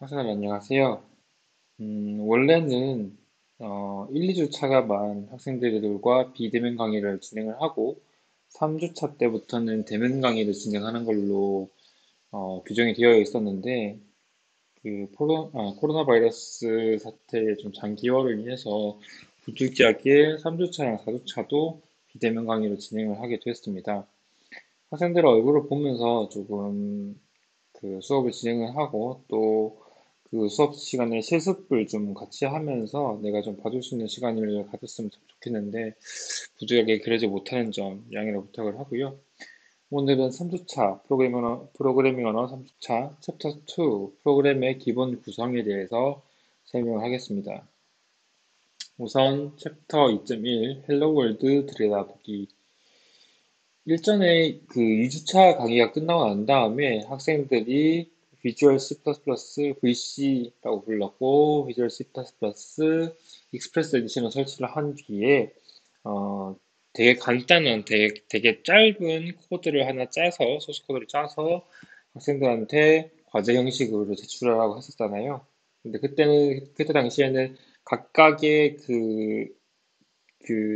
학생님 안녕하세요. 원래는 1, 2주차가만 학생들과 비대면 강의를 진행을 하고 3주차 때부터는 대면 강의를 진행하는 걸로 규정이 되어 있었는데 코로나 바이러스 사태의 좀 장기화로 인해서 부득이하게 3주차랑 4주차도 비대면 강의로 진행을 하게 됐습니다. 학생들의 얼굴을 보면서 조금 수업을 진행을 하고 또 그 수업 시간에 실습을 좀 같이 하면서 내가 좀 봐줄 수 있는 시간을 가졌으면 참 좋겠는데 부득이하게 그러지 못하는 점 양해를 부탁을 하고요. 오늘은 3주차 프로그래밍 언어 3주차 챕터 2 프로그램의 기본 구성에 대해서 설명을 하겠습니다. 우선 챕터 2.1 헬로 월드 들여다보기. 일전에 2주차 강의가 끝나고 난 다음에 학생들이 비주얼 C++ VC라고 불렀고 비주얼 C++ 익스프레스 에디션을 설치를 한 뒤에 되게 간단한 되게 짧은 코드를 하나 짜서 소스 코드를 짜서 학생들한테 과제 형식으로 제출하라고 했었잖아요. 근데 그때 당시에는 각각의 그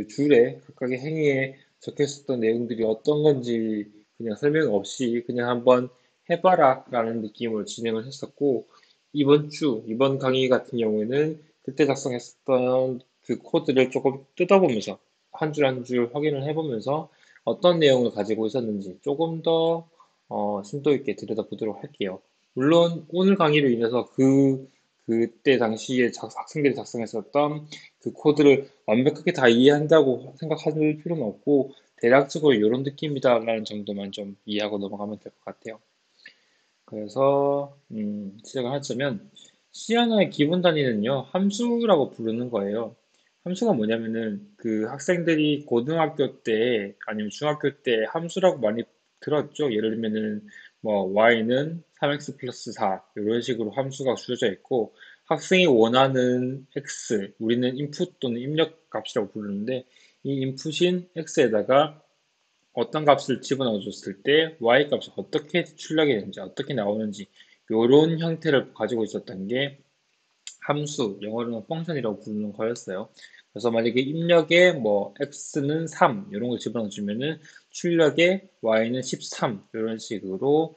줄에 각각의 행위에 적혀 있었던 내용들이 어떤 건지 그냥 설명 없이 그냥 한번 해봐라 라는 느낌으로 진행을 했었고, 이번 강의 같은 경우에는 그때 작성했었던 그 코드를 조금 뜯어보면서 한 줄 한 줄 확인을 해보면서 어떤 내용을 가지고 있었는지 조금 더 심도 있게 들여다보도록 할게요. 물론 오늘 강의로 인해서 그때 당시에 학생들이 작성했었던 그 코드를 완벽하게 다 이해한다고 생각할 필요는 없고 대략적으로 이런 느낌이다라는 정도만 좀 이해하고 넘어가면 될 것 같아요. 그래서 시작을 하자면 C 하나의 기본 단위는요 함수라고 부르는 거예요. 함수가 뭐냐면은 그 학생들이 고등학교 때 아니면 중학교 때 함수라고 많이 들었죠. 예를 들면은 뭐 y는 3x 플러스 4 이런 식으로 함수가 주어져 있고 학생이 원하는 x 우리는 인풋 또는 입력 값이라고 부르는데 이 인풋인 x에다가 어떤 값을 집어넣어 줬을 때 y 값이 어떻게 출력이 되는지 어떻게 나오는지 이런 형태를 가지고 있었던 게 함수, 영어로는 펑션이라고 부르는 거였어요. 그래서 만약에 입력에 뭐 x는 3 이런 걸 집어넣어 주면은 출력에 y는 13 이런 식으로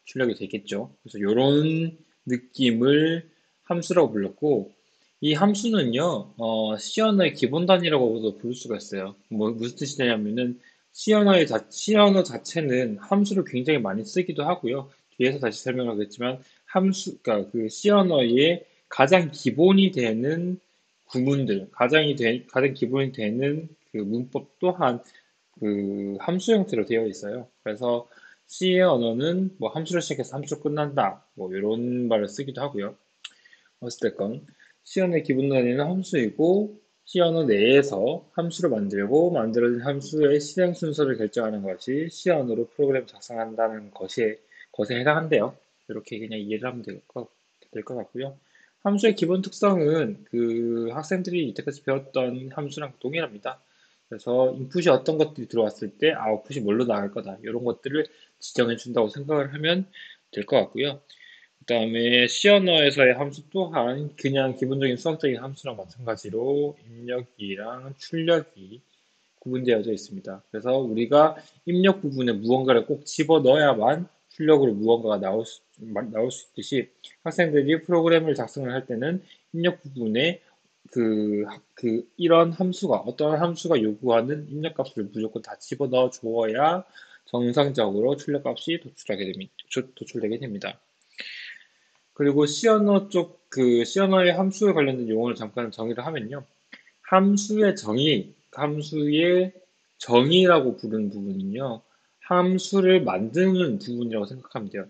출력이 되겠죠. 그래서 이런 느낌을 함수라고 불렀고 이 함수는요 C 언어의 기본 단위라고도 부를 수가 있어요. 뭐 무슨 뜻이냐면은 C 언어 자체는 함수를 굉장히 많이 쓰기도 하고요. 뒤에서 다시 설명하겠지만 그러니까 그 C 언어의 가장 기본이 되는 구문들, 가장 기본이 되는 그 문법 또한 그 함수 형태로 되어 있어요. 그래서 C의 언어는 뭐 함수를 시작해서 함수로 끝난다. 뭐 이런 말을 쓰기도 하고요. 어찌됐건 C 언어의 기본 단위는 함수이고 C 언어 내에서 함수를 만들어진 함수의 실행 순서를 결정하는 것이 C 언어로 프로그램을 작성한다는 것에 해당한대요. 이렇게 그냥 이해를 하면 될 것 같고요. 함수의 기본 특성은 그 학생들이 이때까지 배웠던 함수랑 동일합니다. 그래서 인풋이 어떤 것들이 들어왔을 때 아웃풋이 뭘로 나갈 거다. 이런 것들을 지정해 준다고 생각을 하면 될 것 같고요. 그다음에 C 언어에서의 함수 또한 그냥 기본적인 수학적인 함수랑 마찬가지로 입력이랑 출력이 구분되어져 있습니다. 그래서 우리가 입력 부분에 무언가를 꼭 집어넣어야만 출력으로 무언가가 나올 수 있듯이 학생들이 프로그램을 작성을 할 때는 입력 부분에 이런 어떠한 함수가 요구하는 입력값을 무조건 다 집어넣어 주어야 정상적으로 출력값이 도출되게 됩니다. 그리고 C 언어의 함수에 관련된 용어를 잠깐 정의를 하면요. 함수의 정의라고 부르는 부분은요. 함수를 만드는 부분이라고 생각하면 돼요.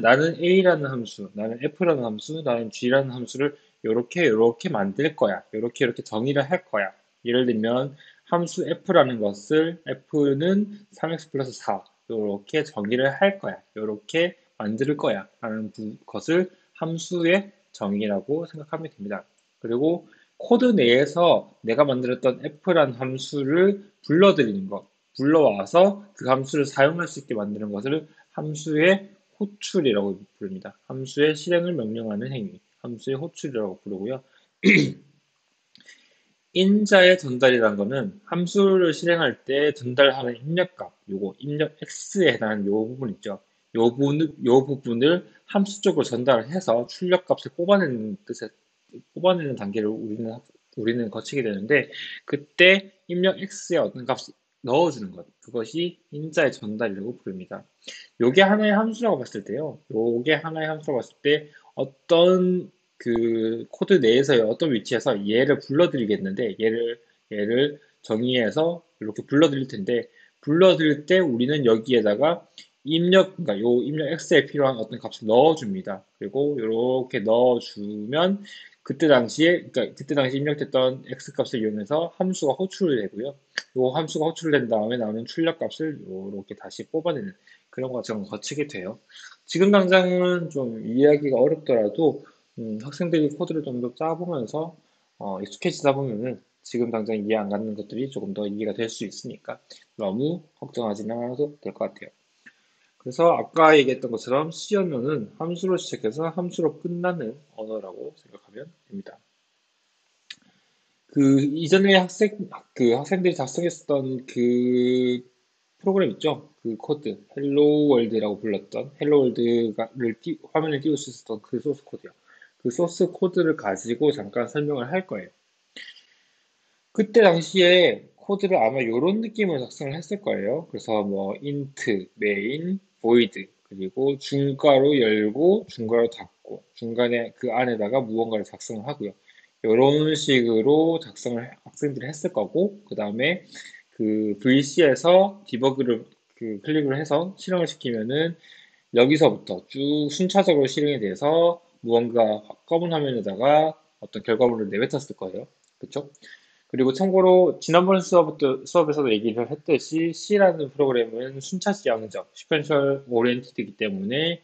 나는 A라는 함수, 나는 F라는 함수, 나는 G라는 함수를 요렇게 만들 거야. 요렇게 정의를 할 거야. 예를 들면 함수 F라는 것을 F는 3x 플러스 4 요렇게 정의를 할 거야. 요렇게 만들 거야. 라는 것을 함수의 정의라고 생각하면 됩니다. 그리고 코드 내에서 내가 만들었던 f란 함수를 불러들이는 것, 불러와서 그 함수를 사용할 수 있게 만드는 것을 함수의 호출이라고 부릅니다. 함수의 실행을 명령하는 행위, 함수의 호출이라고 부르고요. 인자의 전달이라는 거는 함수를 실행할 때 전달하는 입력값, 요거 입력 x에 해당하는 요 부분 있죠. 요 부분을 함수 쪽으로 전달해서 출력값을 뽑아내는 단계를 우리는 거치게 되는데, 그때 입력 x에 어떤 값을 넣어주는 것, 그것이 인자의 전달이라고 부릅니다. 요게 하나의 함수라고 봤을 때요. 요게 하나의 함수라고 봤을 때 어떤 그 코드 내에서의 어떤 위치에서 얘를 불러드리겠는데, 얘를 정의해서 이렇게 불러드릴 텐데, 불러드릴 때 우리는 여기에다가 그러니까 요 입력 x에 필요한 어떤 값을 넣어줍니다. 그리고 이렇게 넣어주면 그때 당시 입력됐던 x 값을 이용해서 함수가 호출되고요. 요 함수가 호출된 다음에 나오는 출력 값을 이렇게 다시 뽑아내는 그런 과정을 거치게 돼요. 지금 당장은 좀 이해하기가 어렵더라도 학생들이 코드를 좀 더 짜보면서 익숙해지다 보면은 지금 당장 이해 안 가는 것들이 조금 더 이해가 될 수 있으니까 너무 걱정하지는 않아도 될 것 같아요. 그래서 아까 얘기했던 것처럼 C 언어는 함수로 시작해서 함수로 끝나는 언어라고 생각하면 됩니다. 그 이전에 학생들이 작성했었던 그 프로그램 있죠? 그 코드, 헬로 월드라고 불렀던 헬로 월드를 화면에 띄울 수 있었던 그 소스 코드요. 그 소스 코드를 가지고 잠깐 설명을 할 거예요. 그때 당시에 코드를 아마 이런 느낌으로 작성을 했을 거예요. 그래서 뭐 int, main, void 그리고 중괄호 열고 중괄호 닫고 중간에 그 안에다가 무언가를 작성을 하고요. 이런 식으로 작성을 학생들이 했을 거고, 그 다음에 그 VC에서 디버그를 클릭을 해서 실행을 시키면은 여기서부터 쭉 순차적으로 실행이 돼서 무언가 검은 화면에다가 어떤 결과물을 내뱉었을 거예요. 그쵸? 그리고 참고로 지난번 수업에서도 얘기를 했듯이 C라는 프로그램은 순차지 양적, 시퀀셜 오리엔티드이기 때문에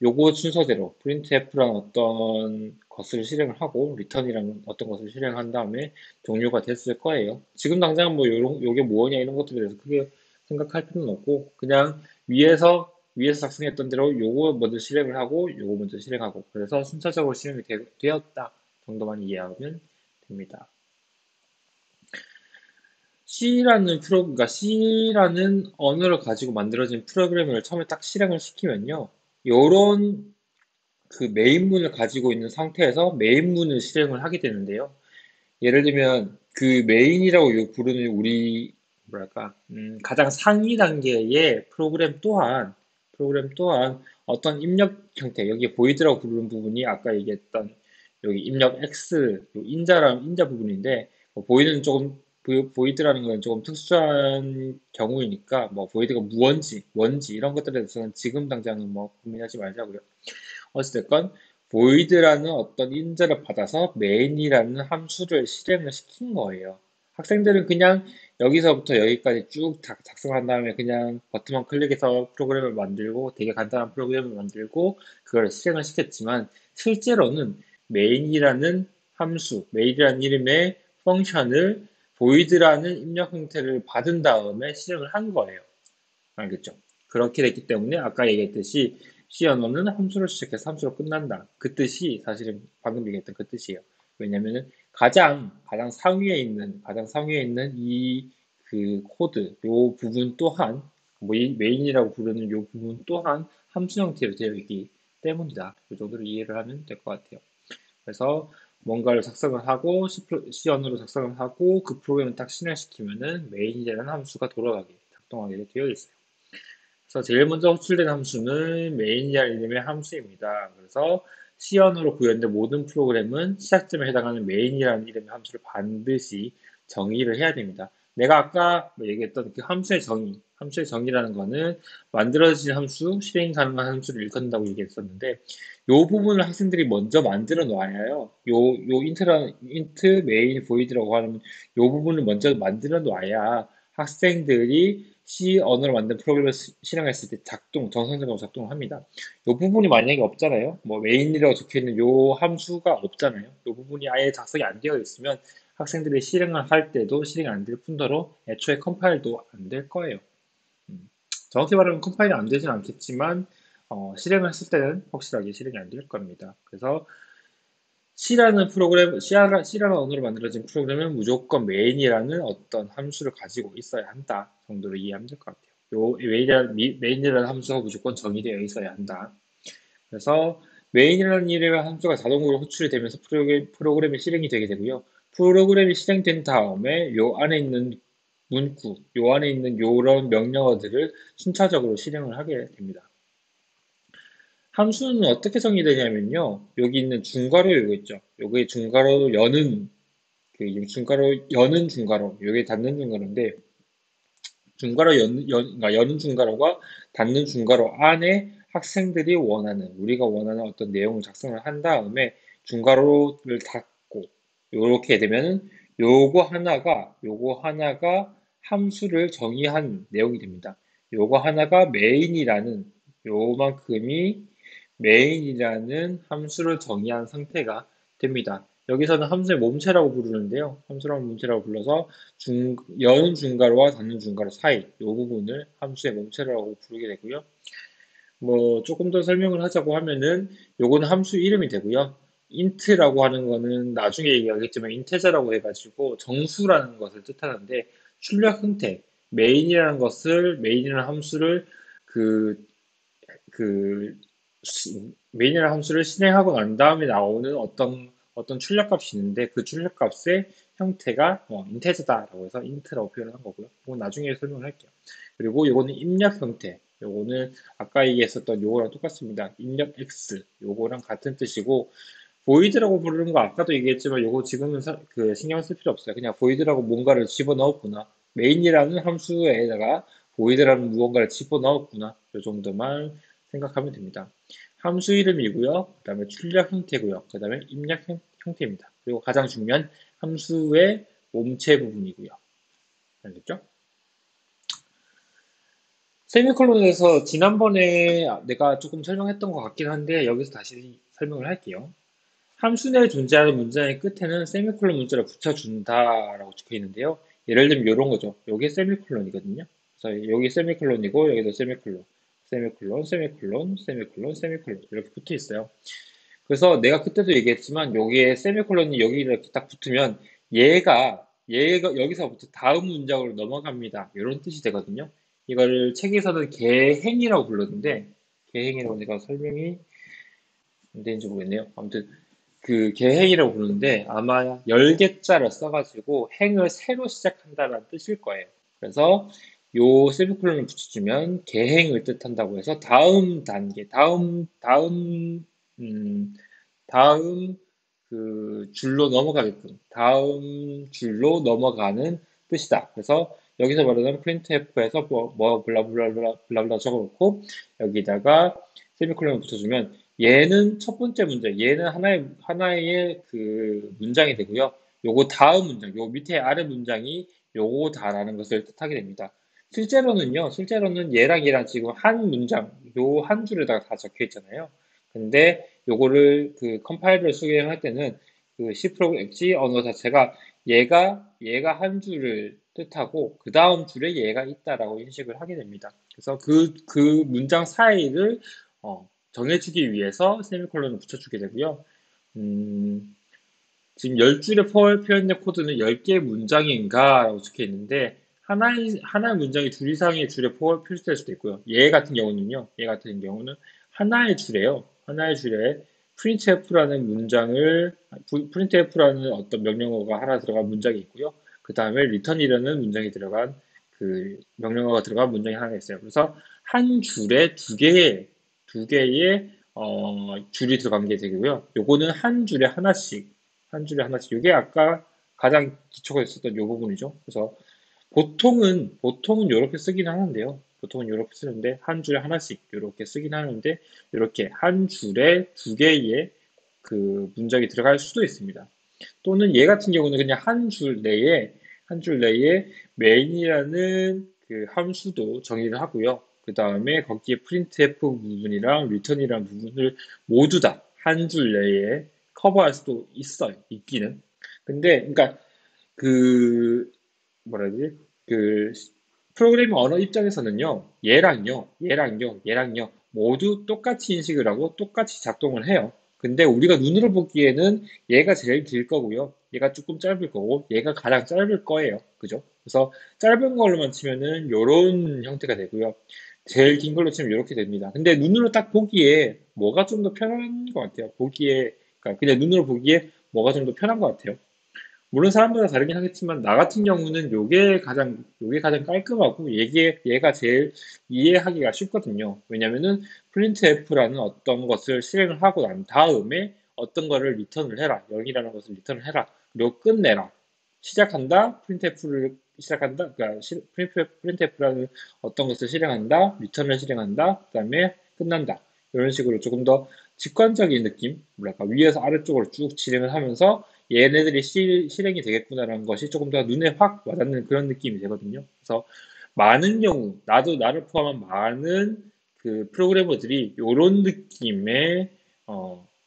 요거 순서대로 printf라는 어떤 것을 실행을 하고 return이라는 어떤 것을 실행한 다음에 종료가 됐을 거예요. 지금 당장 뭐 요게 뭐냐 이런 것들에 대해서 크게 생각할 필요는 없고, 그냥 위에서 작성했던 대로 요거 먼저 실행을 하고 요거 먼저 실행하고, 그래서 순차적으로 실행이 되었다 정도만 이해하면 됩니다. 그러니까 C라는 언어를 가지고 만들어진 프로그램을 처음에 딱 실행을 시키면요. 요런 그 메인문을 가지고 있는 상태에서 메인문을 실행을 하게 되는데요. 예를 들면 그 메인이라고 부르는 우리 뭐랄까 가장 상위 단계의 프로그램 또한 어떤 입력 형태, 여기 보이드라고 부르는 부분이 아까 얘기했던 여기 입력 X 인자 부분인데, 보이드는 조금 보이드라는 건 조금 특수한 경우이니까 뭐 보이드가 무언지 뭔지 이런 것들에 대해서는 지금 당장은 뭐 고민하지 말자고요. 어찌됐건 void라는 어떤 인자를 받아서 main이라는 함수를 실행을 시킨 거예요. 학생들은 그냥 여기서부터 여기까지 쭉 작성한 다음에 그냥 버튼만 클릭해서 프로그램을 만들고 되게 간단한 프로그램을 만들고 그걸 실행을 시켰지만, 실제로는 main이라는 이름의 펑션을 void라는 입력 형태를 받은 다음에 실행을 한 거예요. 알겠죠? 그렇게 됐기 때문에 아까 얘기했듯이 C 언어는 함수로 시작해서 함수로 끝난다. 그 뜻이 사실은 방금 얘기했던 그 뜻이에요. 왜냐면은 가장 상위에 있는 이 그 코드, 요 부분 또한 메인이라고 부르는 요 부분 또한 함수 형태로 되어 있기 때문이다. 이 정도로 이해를 하면 될 것 같아요. 그래서 뭔가를 작성을 하고 C 언어로 작성을 하고 그 프로그램을 딱 실행시키면은 메인이라는 함수가 작동하게 되어 있어요. 그래서 제일 먼저 호출된 함수는 메인이라는 이름의 함수입니다. 그래서 C언어로 구현된 모든 프로그램은 시작점에 해당하는 메인이라는 이름의 함수를 반드시 정의를 해야 됩니다. 내가 아까 얘기했던 그 함수의 정의라는 거는 만들어진 함수, 실행 가능한 함수를 일컫는다고 얘기했었는데, 이 부분을 학생들이 먼저 만들어 놔야 해요. int, main, void라고 하는 이 부분을 먼저 만들어 놔야 학생들이 C 언어로 만든 프로그램을 실행했을 때 정상적으로 작동을 합니다. 이 부분이 만약에 없잖아요. 뭐 메인이라고 적혀있는 이 함수가 없잖아요. 이 부분이 아예 작성이 안 되어 있으면 학생들이 실행을 할 때도 실행이 안 될 뿐더러 애초에 컴파일도 안 될 거예요. 정확히 말하면 컴파일이 안 되진 않겠지만 실행을 했을 때는 확실하게 실행이 안 될 겁니다. 그래서 C라는 언어로 만들어진 프로그램은 무조건 main이라는 어떤 함수를 가지고 있어야 한다 정도로 이해하면 될 것 같아요. main이라는 함수가 무조건 정의되어 있어야 한다. 그래서 main이라는 이름의 함수가 자동으로 호출이 되면서 프로그램이 실행이 되게 되고요. 프로그램이 실행된 다음에 요 안에 있는 문구, 요 안에 있는 요런 명령어들을 순차적으로 실행을 하게 됩니다. 함수는 어떻게 정의되냐면요. 여기 있는 중괄호 요거 있죠. 요게 중괄호 여는 중괄호 여는 중괄호, 요게 닫는 중괄호인데 그러니까 여는 중괄호가 닫는 중괄호 안에 학생들이 우리가 원하는 어떤 내용을 작성을 한 다음에 중괄호를 닫고 요렇게 되면은 요거 하나가 함수를 정의한 내용이 됩니다. 요거 하나가 요만큼이 메인이라는 함수를 정의한 상태가 됩니다. 여기서는 함수의 몸체라고 부르는데요. 함수라는 몸체라고 불러서 여는 중괄호와 닫는 중괄호 사이 이 부분을 함수의 몸체라고 부르게 되고요. 뭐 조금 더 설명을 하자고 하면은 요거는 함수 이름이 되고요. int라고 하는 거는 나중에 얘기하겠지만 integer라고 해가지고 정수라는 것을 뜻하는데 출력 형태 메인이라는 함수를 그 그 메인이라는 함수를 실행하고 난 다음에 나오는 어떤 출력값이 있는데 그 출력값의 형태가 인테저다라고 해서 int라고 표현한 거고요. 그건 나중에 설명을 할게요. 그리고 이거는 입력 형태. 요거는 아까 얘기했었던 요거랑 똑같습니다. 입력 x 요거랑 같은 뜻이고 void라고 부르는 거 아까도 얘기했지만 요거 지금은 신경 쓸 필요 없어요. 그냥 void라고 뭔가를 집어넣었구나. main이라는 함수에다가 void라는 무언가를 집어넣었구나. 요 정도만 생각하면 됩니다. 함수 이름이고요. 그 다음에 출력 형태고요. 그 다음에 입력 형태입니다. 그리고 가장 중요한 함수의 몸체 부분이고요. 알겠죠? 세미콜론에서 지난번에 내가 조금 설명했던 것 같긴 한데 여기서 다시 설명을 할게요. 함수 내에 존재하는 문장의 끝에는 세미콜론 문자를 붙여준다라고 적혀 있는데요. 예를 들면 이런 거죠. 여기 세미콜론이거든요. 그래서 여기 세미콜론이고 여기도 세미콜론, 세미콜론, 세미콜론, 세미콜론, 세미콜론 이렇게 붙어 있어요. 그래서 내가 그때도 얘기했지만 여기에 세미콜론이 여기 이렇게 딱 붙으면 얘가 여기서부터 다음 문장으로 넘어갑니다. 이런 뜻이 되거든요. 이거를 책에서는 개행이라고 불렀는데 개행이라고 내가 설명이 안 되는지 모르겠네요. 아무튼 그 개행이라고 부르는데 아마 열개자를 써가지고 행을 새로 시작한다는 뜻일 거예요. 그래서 요 세미콜론을 붙여주면 개행을 뜻한다고 해서 다음 단계, 음, 다음 다음 줄로 넘어가는 뜻이다. 그래서 여기서 말하는 printf에서 블라블라 적어놓고 여기다가 세미콜론을 붙여주면 얘는 첫 번째 문장, 얘는 하나의 그 문장이 되고요. 요거 다음 문장, 요 밑에 아래 문장이 요거다라는 것을 뜻하게 됩니다. 실제로는 얘랑 지금 한 문장, 요 한 줄에다가 다 적혀 있잖아요. 근데 요거를 컴파일러를 수행할 때는 C 프로그램, C 언어 자체가 얘가 한 줄을 뜻하고 그 다음 줄에 얘가 있다라고 인식을 하게 됩니다. 그래서 그 문장 사이를 정해주기 위해서 세미콜론을 붙여주게 되고요. 지금 10줄의 표현된 코드는 10개의 문장인가라고 적혀 있는데 하나의 문장이 둘 이상의 줄에 표시될 수도 있고요. 얘 같은 경우는 하나의 줄에요. 하나의 줄에 printf라는 어떤 명령어가 하나 들어간 문장이 있고요. 그 다음에 return이라는 문장이 들어간 명령어가 들어간 문장이 하나 있어요. 그래서 한 줄에 두 개의 줄이 들어간 게 되고요. 요거는 한 줄에 하나씩. 이게 아까 가장 기초가 있었던 요 부분이죠. 그래서 보통은 이렇게 쓰긴 하는데요. 보통은 이렇게 쓰는데 한 줄에 하나씩 이렇게 쓰긴 하는데 이렇게 한 줄에 두 개의 문장이 들어갈 수도 있습니다. 또는 얘 같은 경우는 그냥 한 줄 내에 main이라는 함수도 정의를 하고요. 그 다음에 거기에 printf 부분이랑 return이라는 부분을 모두 다 한 줄 내에 커버할 수도 있기는. 근데, 그러니까 그 뭐라 해야 되지? 프로그래밍 언어 입장에서는요, 얘랑요, 모두 똑같이 인식을 하고 똑같이 작동을 해요. 근데 우리가 눈으로 보기에는 얘가 제일 길 거고요. 얘가 조금 짧을 거고 얘가 가장 짧을 거예요. 그죠? 그래서 짧은 걸로만 치면은 요런 형태가 되고요. 제일 긴 걸로 치면 이렇게 됩니다. 근데 눈으로 딱 보기에 뭐가 좀 더 편한 것 같아요. 보기에, 그러니까 그냥 눈으로 보기에 뭐가 좀 더 편한 것 같아요. 물론 사람마다 다르긴 하겠지만 나 같은 경우는 요게 가장 깔끔하고 얘가 제일 이해하기가 쉽거든요. 왜냐면은 printf라는 어떤 것을 실행을 하고 난 다음에 어떤 거를 리턴을 해라. 0이라는 것을 리턴을 해라. 그리고 끝내라. 시작한다. printf를 시작한다. 그러니까 printf라는 어떤 것을 실행한다. 리턴을 실행한다. 그다음에 끝난다. 이런 식으로 조금 더 직관적인 느낌, 뭐랄까 위에서 아래쪽으로 쭉 진행을 하면서 얘네들이 실행이 되겠구나라는 것이 조금 더 눈에 확 와닿는 그런 느낌이 되거든요. 그래서 많은 경우, 나를 포함한 많은 그 프로그래머들이 이런 느낌의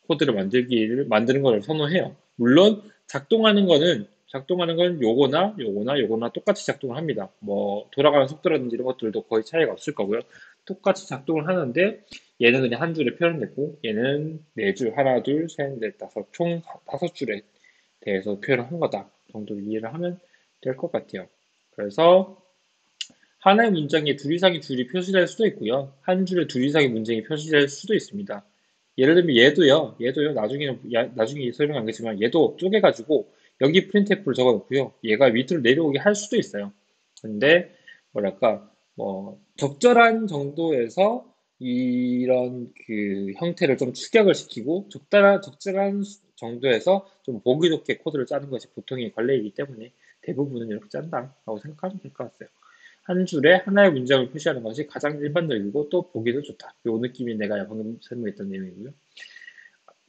코드를 만드는 걸 선호해요. 물론 작동하는 건 요거나 똑같이 작동을 합니다. 뭐 돌아가는 속도라든지 이런 것들도 거의 차이가 없을 거고요. 똑같이 작동을 하는데 얘는 그냥 한 줄에 표현됐고 얘는 네 줄, 하나, 둘, 셋, 넷, 다섯, 총 다섯 줄에 대해서 표현을 한 거다 정도로 이해를 하면 될 것 같아요. 그래서 하나의 문장에 둘 이상의 줄이 표시될 수도 있고요. 한 줄에 둘 이상의 문장이 표시될 수도 있습니다. 예를 들면 얘도요. 나중에 설명하겠지만 얘도 쪼개가지고 여기 printf를 적어놓고요. 얘가 밑으로 내려오게 할 수도 있어요. 근데 뭐랄까 적절한 정도에서 이런 그 형태를 좀 축약을 시키고 적절한 정도에서 좀 보기 좋게 코드를 짜는 것이 보통의 관례이기 때문에 대부분은 이렇게 짠다라고 생각하면 될 것 같아요. 한 줄에 하나의 문장을 표시하는 것이 가장 일반적이고 또 보기도 좋다. 요 느낌이 내가 방금 설명했던 내용이고요.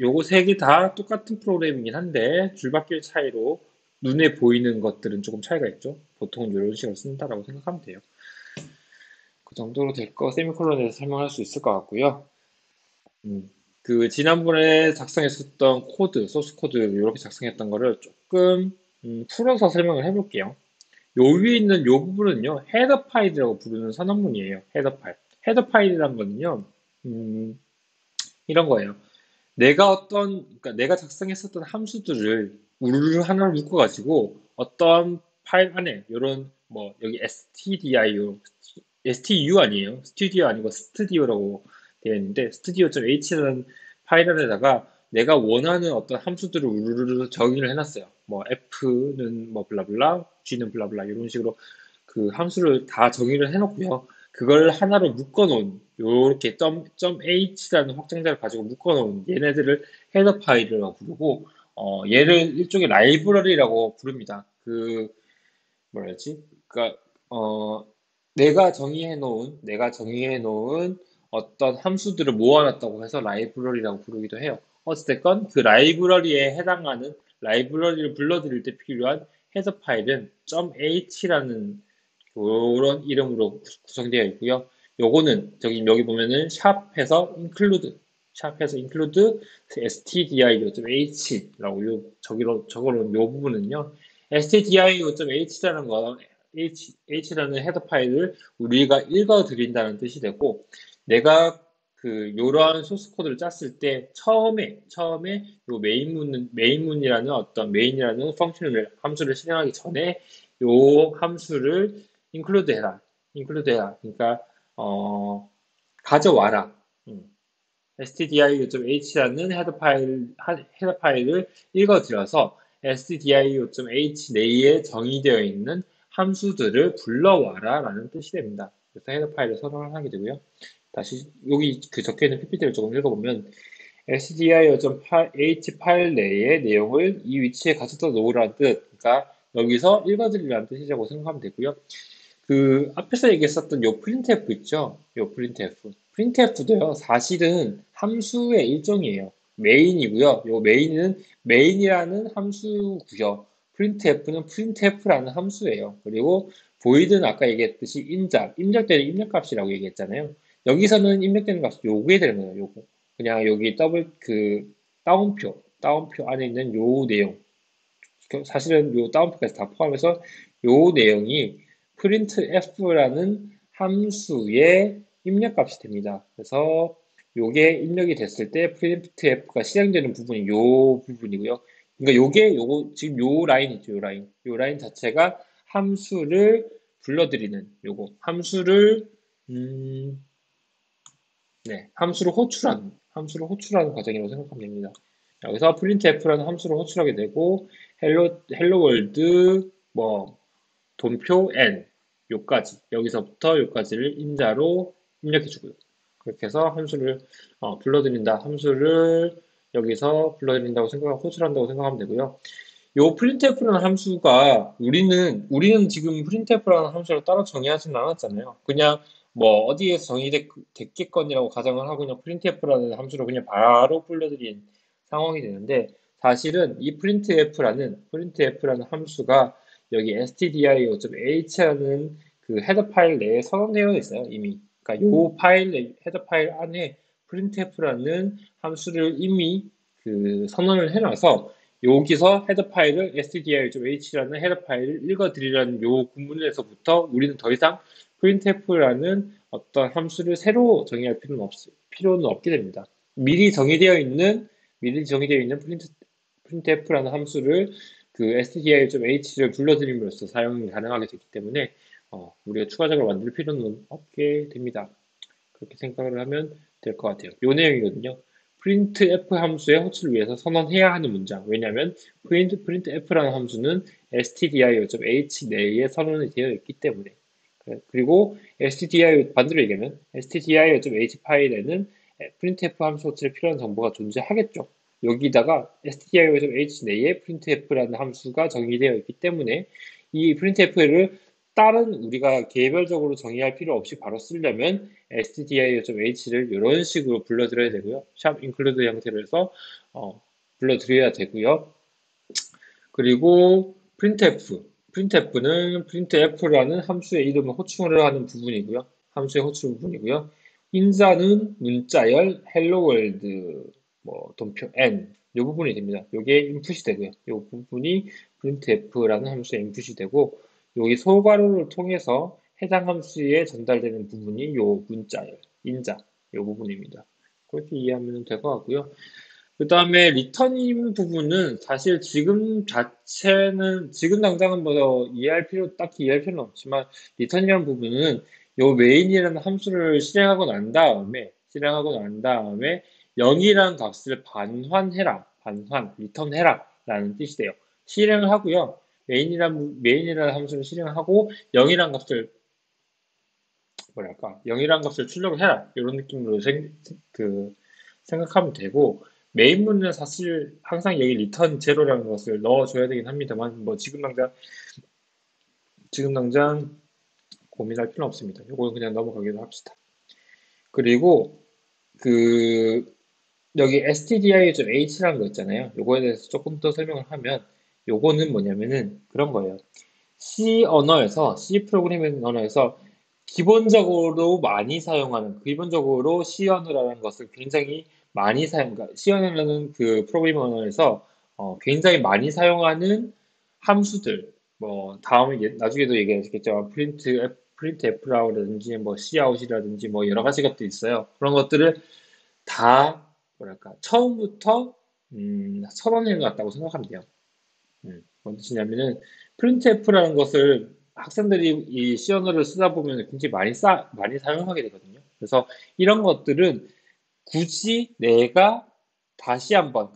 요거 세 개 다 똑같은 프로그램이긴 한데 줄바뀔 차이로 눈에 보이는 것들은 조금 차이가 있죠. 보통은 이런 식으로 쓴다라고 생각하면 돼요. 그 정도로 될 거 세미콜론에서 설명할 수 있을 것 같고요. 그 지난번에 작성했었던 코드, 소스 코드 이렇게 작성했던 거를 조금 풀어서 설명을 해볼게요. 요 위에 있는 요 부분은요, 헤더 파일이라고 부르는 선언문이에요. 헤더 파일. 헤더 파일이란 거는요, 음, 이런 거예요. 그러니까 내가 작성했었던 함수들을 우르르 하나로 묶어가지고 어떤 파일 안에 요런 여기 stdio 아니에요. 스튜디오 아니고 스튜디오라고 되어 있는데 studio.h라는 파일 안에다가 내가 원하는 어떤 함수들을 우르르 정의를 해놨어요. f는 블라블라, g는 블라블라 이런 식으로 그 함수를 다 정의를 해놓고요. 그걸 하나로 묶어놓은 요렇게 .h라는 확장자를 가지고 묶어놓은 얘네들을 헤더 파일이라고 부르고 얘를 일종의 라이브러리라고 부릅니다. 뭐라 지 그러니까 내가 정의해놓은 어떤 함수들을 모아놨다고 해서 라이브러리라고 부르기도 해요. 어찌됐건 그 라이브러리에 해당하는 라이브러리를 불러들일 때 필요한 헤더 파일은 .h라는 그런 이름으로 구성되어 있고요. 요거는 여기 보면은 샵해서 include stdio.h라고 적어놓은 요 부분은요. stdio.h라는 거 h라는 헤더 파일을 우리가 읽어드린다는 뜻이 되고 내가 요러한 소스 코드를 짰을 때 처음에 요 메인이라는 함수를 실행하기 전에 요 함수를 include 해라. 그러니까 가져와라. stdio.h라는 헤더 파일을 읽어들여서 stdio.h 내에 정의되어 있는 함수들을 불러와라 라는 뜻이 됩니다. 그래서 헤더 파일을 선언을 하게 되고요. 다시 여기 적혀 있는 PPT를 조금 읽어보면 stdio.h 파일 내의 내용을 이 위치에 가져다 놓으라는 뜻. 그러니까 여기서 읽어드리라는 뜻이라고 생각하면 되고요. 그 앞에서 얘기했었던 요 printf 있죠? 요 printf. printf도요, 사실은 함수의 일종이에요. 메인이고요. 요 메인이라는 함수고요. printf는 printf라는 함수예요. 그리고 void는 아까 얘기했듯이 입력되는 입력값이라고 얘기했잖아요. 여기서는 입력되는 값이 요게 되는 거예요. 요거. 그냥 여기 다운표 안에 있는 요 내용. 사실은 요 다운표까지 다 포함해서 요 내용이 printf라는 함수의 입력값이 됩니다. 그래서 요게 입력이 됐을 때 printf가 실행되는 부분이 요 부분이고요. 그러니까 요거 지금 요 라인 있죠, 요 라인. 요 라인 자체가 함수를 불러들이는 요거. 네, 함수를 호출하는 과정이라고 생각하면 됩니다. 여기서 printf라는 함수를 호출하게 되고 hello world 뭐 돈표 n 요까지 여기서부터 요까지를 인자로 입력해 주고요. 그렇게 해서 함수를 불러들인다. 함수를 여기서 불러들인다고 생각하고 호출한다고 생각하면 되고요. 요 printf라는 함수가 우리는 지금 printf라는 함수를 따로 정의하지는 않았잖아요. 그냥 뭐 어디에서 정의됐겠거니라고 가정을 하고 그냥 printf라는 함수를 그냥 바로 불러들인 상황이 되는데 사실은 이 printf라는 함수가 여기 stdio.h라는 그 헤더 파일 내에 선언되어 있어요, 이미. 그러니까 요 헤더 파일 안에 printf라는 함수를 이미 그 선언을 해놔서 여기서 헤더 파일을 stdio.h라는 헤더 파일을 읽어드리라는 요 구문에서부터 우리는 더 이상 printf라는 어떤 함수를 새로 정의할 필요는 없게 됩니다. 미리 정의되어 있는 printf라는 함수를 그 stdio.h를 불러들임으로써 사용이 가능하게 되기 때문에 우리가 추가적으로 만들 필요는 없게 됩니다. 그렇게 생각을 하면 될 것 같아요. 요 내용이거든요. printf 함수의 호출을 위해서 선언해야 하는 문장. 왜냐하면 printf라는 함수는 stdio.h 내에 선언이 되어 있기 때문에. 그리고 반대로 얘기하면 stdio.h 파일에는 printf 함수 호출에 필요한 정보가 존재하겠죠. 여기다가 stdio.h 내에 printf라는 함수가 정의되어 있기 때문에 이 printf를 다른 우리가 개별적으로 정의할 필요 없이 바로 쓰려면 stdio.h를 이런 식으로 불러드려야 되고요. 샵 include 형태로 해서 불러드려야 되고요. 그리고 printf는 printf라는 함수의 이름을 호출을 하는 부분이고요. 함수의 호출 부분이고요. 인자는 문자열 hello world 뭐 돈표 n 이 부분이 됩니다. 이게 인풋이 되고요. 이 부분이 printf라는 함수의 인풋이 되고 여기 소괄호를 통해서 해당 함수에 전달되는 부분이 요 문자열 인자 이 부분입니다. 그렇게 이해하면 될 것 같고요. 그 다음에 리턴인 부분은 사실 지금 당장은 딱히 이해할 필요는 없지만, 리턴이라는 부분은 요 메인이라는 함수를 실행하고 난 다음에, 0이라는 값을 리턴해라 라는 뜻이 돼요. 실행을 하고요. 메인이라는 함수를 실행하고 0이라는 값을 출력을 해라. 이런 느낌으로 생각하면 되고, 메인문은 사실 항상 여기 리턴 제로라는 것을 넣어줘야 되긴 합니다만, 뭐 지금 당장 고민할 필요는 없습니다. 이거는 그냥 넘어가기로 합시다. 그리고 여기 stdio.h라는 거 있잖아요. 요거에 대해서 조금 더 설명을 하면, 요거는 뭐냐면은 그런 거예요. C 프로그래밍 언어에서 기본적으로 C 언어라는 것을 굉장히 많이 C 언어라는 그 프로그래밍 언어에서 굉장히 많이 사용하는 함수들, 뭐 나중에도 얘기하시겠죠. printf라든지 뭐 cout이라든지 뭐 여러 가지 것도 있어요. 그런 것들을 다 처음부터 선언해 놨다고 생각하면 돼요. 뭔 뜻이냐면은 printf라는 것을 학생들이 이 C 언어를 쓰다 보면 굉장히 많이 사용하게 되거든요. 그래서 이런 것들은 굳이 내가 다시 한번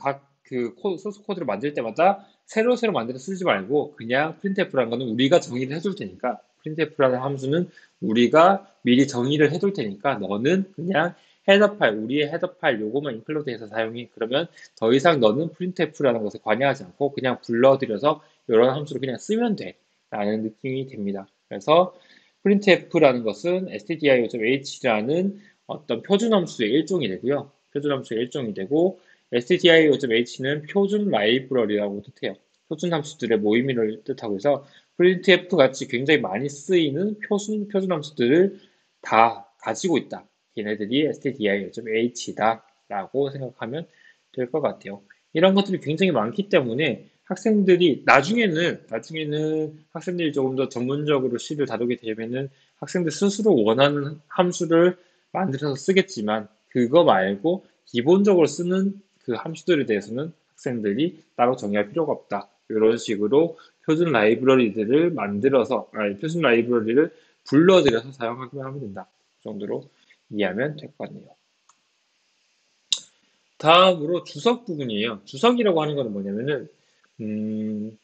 소스 코드를 만들 때마다 새로 만들어 쓰지 말고 그냥 printf라는 거는 우리가 정의를 해줄 테니까, printf라는 함수는 우리가 미리 정의를 해둘 테니까 너는 그냥 우리의 헤더 파일 요거만 인클루드해서 사용해. 그러면 더 이상 너는 printf라는 것에 관여하지 않고 그냥 불러들여서 이런 함수를 그냥 쓰면 돼 라는 느낌이 됩니다. 그래서 printf라는 것은 stdio.h라는 어떤 표준 함수의 일종이 되고요. stdio.h는 표준 라이브러리라고 뜻해요. 표준 함수들의 모임을 뜻하고 해서 printf 같이 굉장히 많이 쓰이는 표준 함수들을 다 가지고 있다. 얘네들이 stdio.h다 라고 생각하면 될 것 같아요. 이런 것들이 굉장히 많기 때문에 학생들이 나중에는 학생들이 조금 더 전문적으로 C를 다루게 되면은 학생들 스스로 원하는 함수를 만들어서 쓰겠지만 그거 말고 기본적으로 쓰는 그 함수들에 대해서는 학생들이 따로 정의할 필요가 없다. 이런 식으로 표준 라이브러리들을 만들어서, 아니, 표준 라이브러리를 불러들여서 사용하기만 하면 된다. 그 정도로 이해하면 될 것 같네요. 다음으로 주석 부분이에요. 주석이라고 하는 것은 뭐냐면은, 음,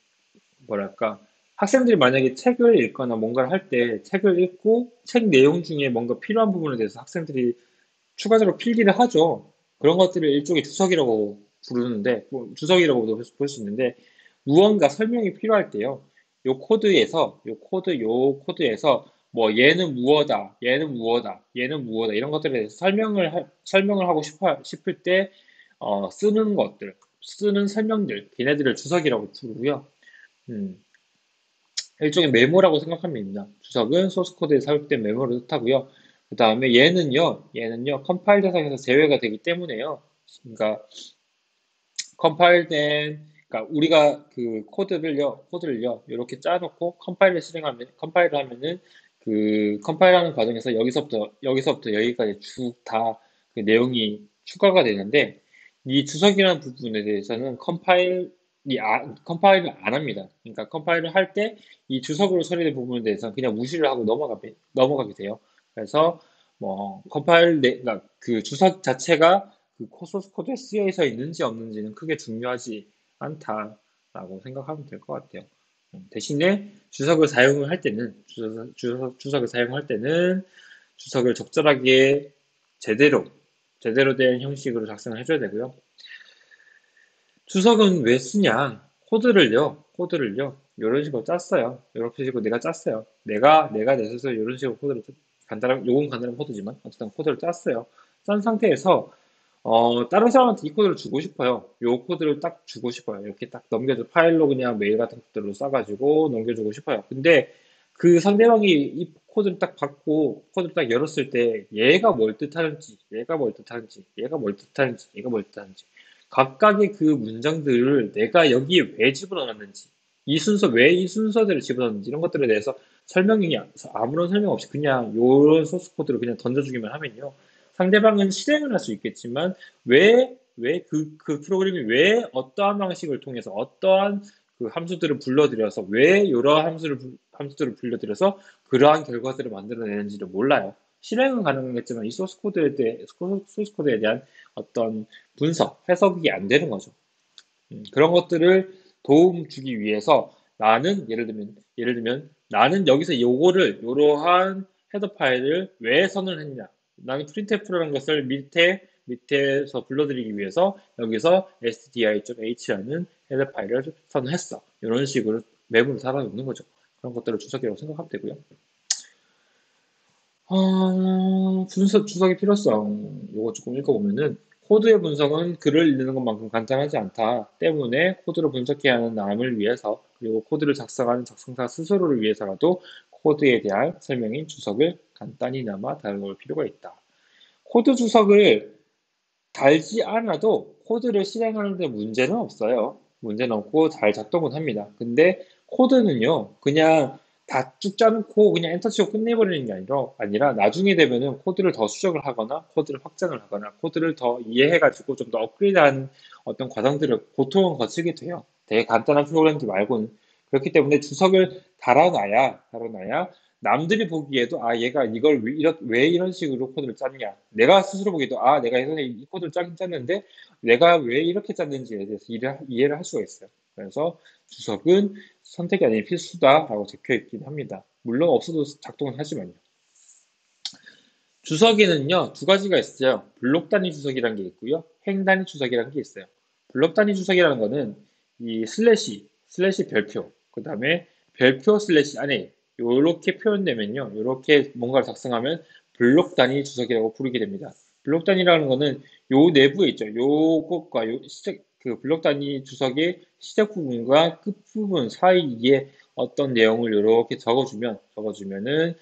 뭐랄까, 학생들이 만약에 책을 읽거나 뭔가를 할 때 책을 읽고 책 내용 중에 뭔가 필요한 부분에 대해서 학생들이 추가적으로 필기를 하죠. 그런 것들을 일종의 주석이라고 부르는데, 뭐 주석이라고도 볼 수 있는데, 무언가 설명이 필요할 때요. 요 코드에서, 뭐, 얘는 무엇다, 얘는 무엇다, 얘는 무엇다, 이런 것들에 대해서 설명을 하고 싶을 때, 쓰는 것들, 쓰는 설명들, 걔네들을 주석이라고 부르고요. 음, 일종의 메모라고 생각하면 됩니다. 주석은 소스 코드에 사용된 메모를 뜻하고요. 그 다음에 얘는요, 컴파일 대상에서 제외가 되기 때문에요. 그러니까 그러니까 우리가 그 코드를요, 이렇게 짜놓고 컴파일을 하면은 그 컴파일하는 과정에서 여기서부터 여기까지 쭉 다 그 내용이 추가가 되는데, 이 주석이라는 부분에 대해서는 컴파일을 안 합니다. 그러니까 컴파일을 할 때 이 주석으로 처리된 부분에 대해서는 그냥 무시를 하고 넘어가게 돼요. 그래서 뭐 그러니까 그 주석 자체가 그 소스 코드에 쓰여 있는지 없는지는 크게 중요하지 않다라고 생각하면 될 것 같아요. 대신에 주석을 사용할 때는 주석을 적절하게 제대로 제대로 된 형식으로 작성을 해줘야 되고요. 주석은 왜 쓰냐? 코드를요, 이런 식으로 짰어요. 이렇게 식으로 내가 짰어요. 내가 내 스스로 이런 식으로 요건 간단한 코드지만, 어쨌든 코드를 짰어요. 짠 상태에서, 다른 사람한테 이 코드를 주고 싶어요. 요 코드를 딱 주고 싶어요. 이렇게 딱 파일로 그냥 메일 같은 것들로 싸가지고 넘겨주고 싶어요. 근데 그 상대방이 이 코드를 딱 받고, 코드를 딱 열었을 때, 얘가 뭘 뜻하는지, 각각의 그 문장들을 내가 여기에 왜 집어넣었는지, 왜 이 순서대로 집어넣었는지, 이런 것들에 대해서 아무런 설명 없이 그냥 요런 소스 코드를 그냥 던져주기만 하면요. 상대방은 실행을 할 수 있겠지만, 그 프로그램이 왜 어떠한 방식을 통해서 어떠한 그 함수들을 불러들여서, 왜 이러한 함수들을 불러들여서 그러한 결과들을 만들어내는지를 몰라요. 실행은 가능하겠지만, 이 소스 코드에 대한 어떤 해석이 안 되는 거죠. 그런 것들을 도움 주기 위해서 예를 들면 나는 여기서 요러한 헤더 파일을 왜 선언했냐. 나는 printf라는 것을 밑에서 불러드리기 위해서 여기서 stdio.h라는 헤더 파일을 선언했어. 이런 식으로 맵으로 달아놓는 거죠. 그런 것들을 주석이라고 생각하면 되고요. 주석의 필요성, 요거 조금 읽어보면은, 코드의 분석은 글을 읽는 것만큼 간단하지 않다 때문에 코드를 분석해야 하는 남을 위해서, 그리고 코드를 작성하는 작성자 스스로를 위해서라도 코드에 대한 설명인 주석을 간단히나마 다뤄볼 필요가 있다. 코드 주석을 달지 않아도 코드를 실행하는 데 문제는 없어요. 문제는 없고 잘 작동은 합니다. 근데 코드는요, 그냥 다 쭉 짜놓고 그냥 엔터 치고 끝내버리는 게 아니라 나중에 되면은 코드를 더 수정을 하거나 코드를 확장을 하거나 코드를 더 이해해가지고 좀 더 업그레이드한 어떤 보통은 거치게 돼요. 되게 간단한 프로그램들 말고는. 그렇기 때문에 주석을 달아놔야 남들이 보기에도, 얘가 이걸 왜 이런 식으로 코드를 짰냐. 내가 스스로 보기에도, 내가 예전에 이 코드를 짜긴 짰는데 내가 왜 이렇게 짰는지에 대해서 이해를 할 수가 있어요. 그래서 주석은 선택이 아닌 필수다라고 적혀 있긴 합니다. 물론 없어도 작동은 하지만요. 주석에는요, 두 가지가 있어요. 블록 단위 주석이라는 게 있고요. 행 단위 주석이라는 게 있어요. 블록 단위 주석이라는 거는 이 슬래시 별표, 그 다음에 별표 슬래시 안에 이렇게 표현되면요. 이렇게 뭔가를 작성하면 블록 단위 주석이라고 부르게 됩니다. 블록 단위라는 거는 요 내부에 있죠. 요것과 그 블록 단위 주석의 시작 부분과 끝 부분 사이에 어떤 내용을 이렇게 적어주면은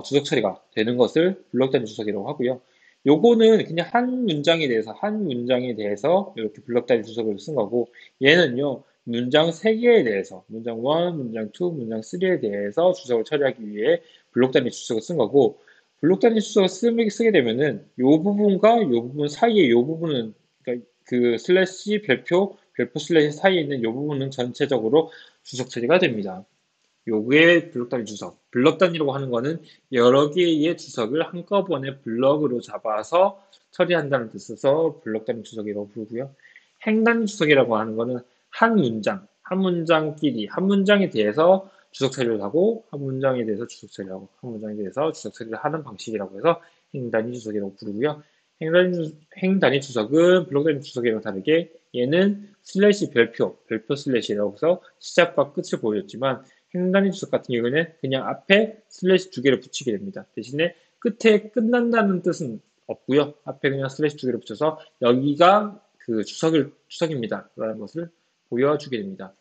주석 처리가 되는 것을 블록 단위 주석이라고 하고요. 요거는 그냥 한 문장에 대해서 이렇게 블록 단위 주석을 쓴 거고, 얘는요, 문장 3개에 대해서, 문장 1, 문장 2, 문장 3에 대해서 주석을 처리하기 위해 블록 단위 주석을 쓴 거고, 블록 단위 주석을 쓰게 되면은 요 부분과 요 부분 사이에 요 부분은 그러니까 그 슬래시 별표 슬래시 사이에 있는 요 부분은 전체적으로 주석 처리가 됩니다. 요게 블록 단위 주석. 블록 단위라고 하는 거는 여러 개의 주석을 한꺼번에 블럭으로 잡아서 처리한다는 뜻에서 블록 단위 주석이라고 부르고요. 행 단위 주석이라고 하는 거는 한 문장끼리, 한 문장에 대해서 주석 처리를 하고, 한 문장에 대해서 주석 처리를 하고, 한 문장에 대해서 주석 처리를 하는 방식이라고 해서 행 단위 주석이라고 부르고요. 행 단위 주석은 블록 단위 주석이랑 다르게 얘는 슬래시 별표 슬래시라고 해서 시작과 끝을 보여줬지만 행 단위 주석 같은 경우에는 그냥 앞에 슬래시 두 개를 붙이게 됩니다. 대신에 끝에 끝난다는 뜻은 없고요. 앞에 그냥 슬래시 두 개를 붙여서 여기가 그 주석입니다. 라는 것을 보여주게 됩니다.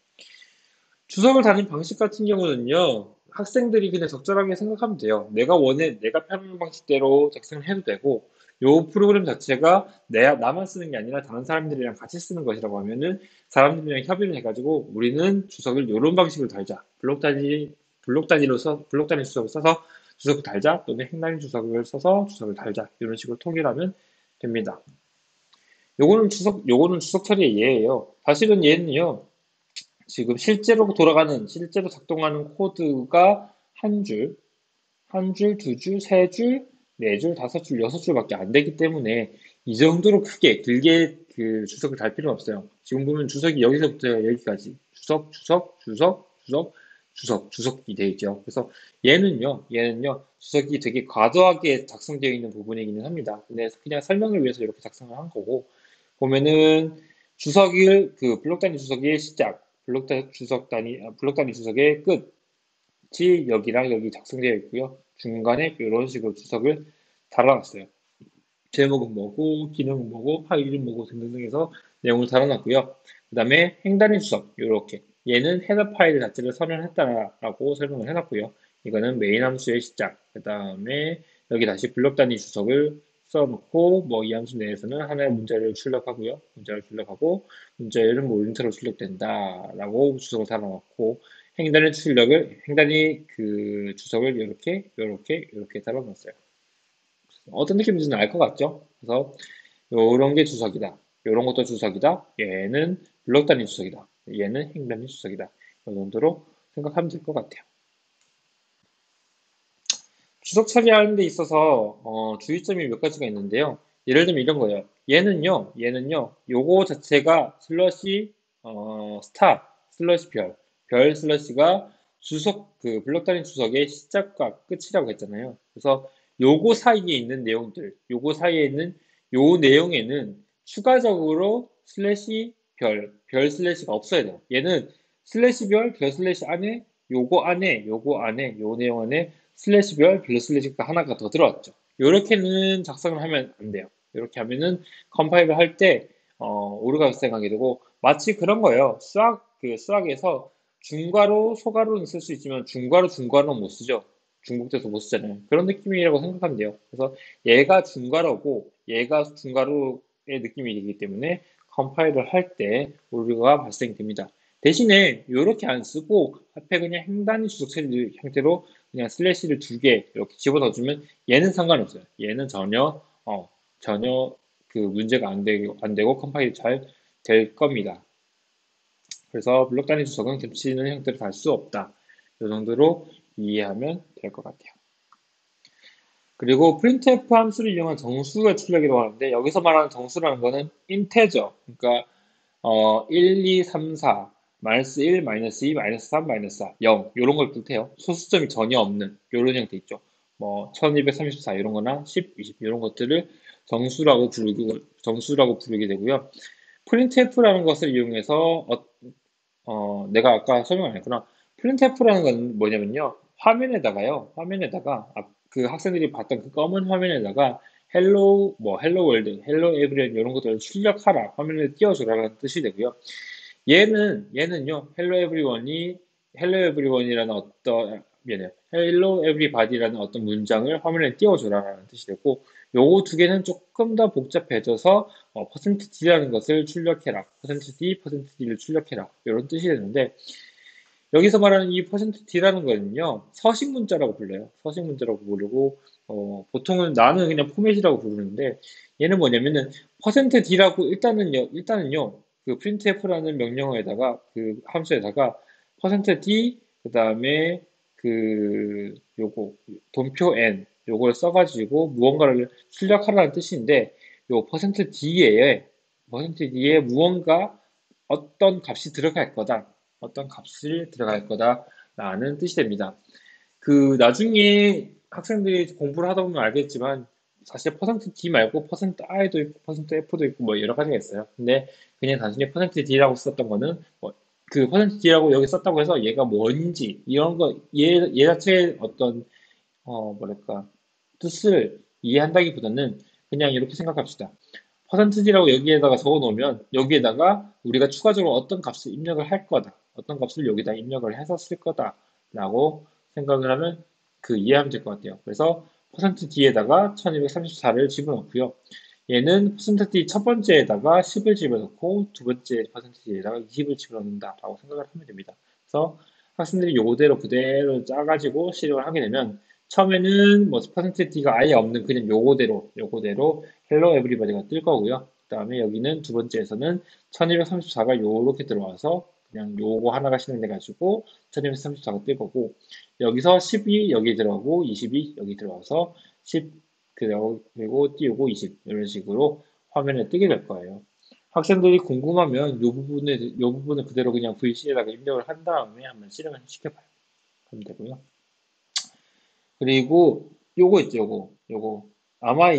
주석을 다는 방식 같은 경우는요, 학생들이 그냥 적절하게 생각하면 돼요. 내가 편한 방식대로 작성을 해도 되고, 요 프로그램 자체가 나만 쓰는 게 아니라 다른 사람들이랑 같이 쓰는 것이라고 하면은 사람들이랑 협의를 해가지고 우리는 주석을 요런 방식으로 달자. 블록 단위 주석을 써서 주석을 달자. 또는 행 단위 주석을 써서 주석을 달자. 이런 식으로 통일하면 됩니다. 요거는 주석 처리의 예예요. 사실은 얘는요, 지금 실제로 작동하는 코드가 한 줄, 두 줄, 세 줄, 네 줄, 다섯 줄, 여섯 줄밖에 안 되기 때문에 이 정도로 길게 그 주석을 달 필요는 없어요. 지금 보면 주석이 여기서부터 여기까지 주석이 되어 있죠. 그래서 얘는요, 주석이 되게 과도하게 작성되어 있는 부분이기는 합니다. 근데 그냥 설명을 위해서 이렇게 작성을 한 거고, 보면은 그 블록 단위 주석의 시작, 블록 단위 주석의 끝이 여기랑 여기 작성되어 있고요. 중간에 이런 식으로 주석을 달아놨어요. 제목은 뭐고, 기능은 뭐고, 파일은 뭐고 등등 해서 내용을 달아놨고요. 그 다음에 행 단위 주석, 이렇게 얘는 헤더 파일 자체를 선언했다라고 설명을 해놨고요. 이거는 메인 함수의 시작, 그 다음에 여기 다시 블록 단위 주석을 써놓고 뭐 이 함수 내에서는 하나의 문자를 출력하고요. 문자를 출력하고 문자열은 뭐 인트로 출력된다라고 주석을 달아놓고 행 단위 그 주석을 이렇게 달아놨어요. 어떤 느낌인지는 알 것 같죠? 그래서 요런 게 주석이다. 요런 것도 주석이다. 얘는 블록 단위 주석이다. 얘는 행 단위 주석이다. 이 정도로 생각하면 될 것 같아요. 주석 처리하는 데 있어서 주의점이 몇 가지가 있는데요. 예를 들면 이런 거예요. 얘는요, 요거 자체가 슬러시 별 슬러시가 그 블록 단위 주석의 시작과 끝이라고 했잖아요. 그래서 요거 사이에 있는 요 내용에는 추가적으로 별 슬래시가 없어야 돼요. 얘는 별 슬래시 안에, 요 내용 안에 별 슬래시가 하나가 더 들어왔죠. 이렇게는 작성을 하면 안 돼요. 이렇게 하면은 컴파일을 할 때, 오류가 발생하게 되고, 마치 그런 거예요. 수학에서 중괄호, 소괄호는 쓸 수 있지만, 중괄호는 못 쓰죠. 중복돼서 못 쓰잖아요. 그런 느낌이라고 생각하면 돼요. 그래서 얘가 중괄호의 느낌이 되기 때문에 컴파일을 할 때 오류가 발생됩니다. 대신에 이렇게 안 쓰고 앞에 그냥 행 단위 주석 처리 형태로 그냥 슬래시를 두 개 이렇게 집어넣어주면 얘는 상관없어요. 얘는 전혀 그 문제가 안 되고 컴파일이 잘 될 겁니다. 그래서 블록 단위 주석은 겹치는 형태로 달 수 없다. 이 정도로 이해하면 될 것 같아요. 그리고 printf 함수를 이용한 정수의 출력이라고 하는데 여기서 말하는 정수라는 거는 인테저, 그러니까 1, 2, 3, 4, 마이너스 1, 마이너스 2, 마이너스 3, 마이너스 4, 0 이런 걸 뜻해요. 소수점이 전혀 없는 이런 형태 있죠. 뭐 1234 이런 거나 10, 20 이런 것들을 정수라고 부르게 되고요. printf라는 것을 이용해서 내가 아까 설명 안 했구나. printf라는 건 뭐냐면요. 화면에다가 그 학생들이 봤던 그 검은 화면에다가 헬로 월드, 헬로 에브리언 이런 것들을 출력하라, 화면에 띄워주라는 뜻이 되고요. 얘는요, 헬로 에브리원이라는 헬로 에브리바디라는 어떤 문장을 화면에 띄워주라는 뜻이 되고, 요거 두 개는 조금 더 복잡해져서 %d라는 것을 출력해라, %d, %d를 출력해라 이런 뜻이 되는데 여기서 말하는 이 %D라는 거는요, 서식 문자라고 불러요. 서식 문자라고 부르고, 보통은 나는 그냥 포맷이라고 부르는데, 얘는 뭐냐면은, %D라고 일단은요, 그 printf라는 명령어에다가, 그 함수에다가, %D, 그 다음에, 돈표 n, 요걸 써가지고 무언가를 출력하라는 뜻인데, 요 %D에 무언가 어떤 값이 들어갈 거다. 어떤 값을 들어갈 거다라는 뜻이 됩니다. 나중에 학생들이 공부를 하다 보면 알겠지만 사실 %D 말고 %I도 있고 %F도 있고 뭐 여러 가지가 있어요. 근데 그냥 단순히 %D라고 썼던 거는 그 %D라고 여기 썼다고 해서 얘가 뭔지 이런 거 얘 자체의 어떤 뭐랄까 뜻을 이해한다기보다는 그냥 이렇게 생각합시다. %D라고 여기에다가 적어 놓으면 여기에다가 우리가 추가적으로 어떤 값을 입력을 할 거다. 어떤 값을 여기다 입력을 해서 쓸 거다. 라고 생각을 하면 이해하면 될 것 같아요. 그래서 %D에다가 1234를 집어넣고요. 얘는 %D 첫 번째에다가 10을 집어넣고 두 번째 %D에다가 20을 집어넣는다. 라고 생각을 하면 됩니다. 그래서 학생들이 요거대로 그대로 짜가지고 실행을 하게 되면 처음에는 뭐 %D가 아예 없는 그냥 요거대로 헬로 에브리바디가 뜰 거고요. 그 다음에 여기는 두 번째에서는 1234가 요렇게 들어와서 그냥 요거 하나가 실행돼가지고 1234가 뜰 거고 여기서 10이 여기 들어가고 20이 여기 들어와서 10 그리고 띄우고 20 이런 식으로 화면에 뜨게 될 거예요. 학생들이 궁금하면 요 부분을 그대로 그냥 VC에다가 입력을 한 다음에 한번 실행을 시켜봐요. 그럼 되고요. 그리고 요거 있죠, 요거. 아마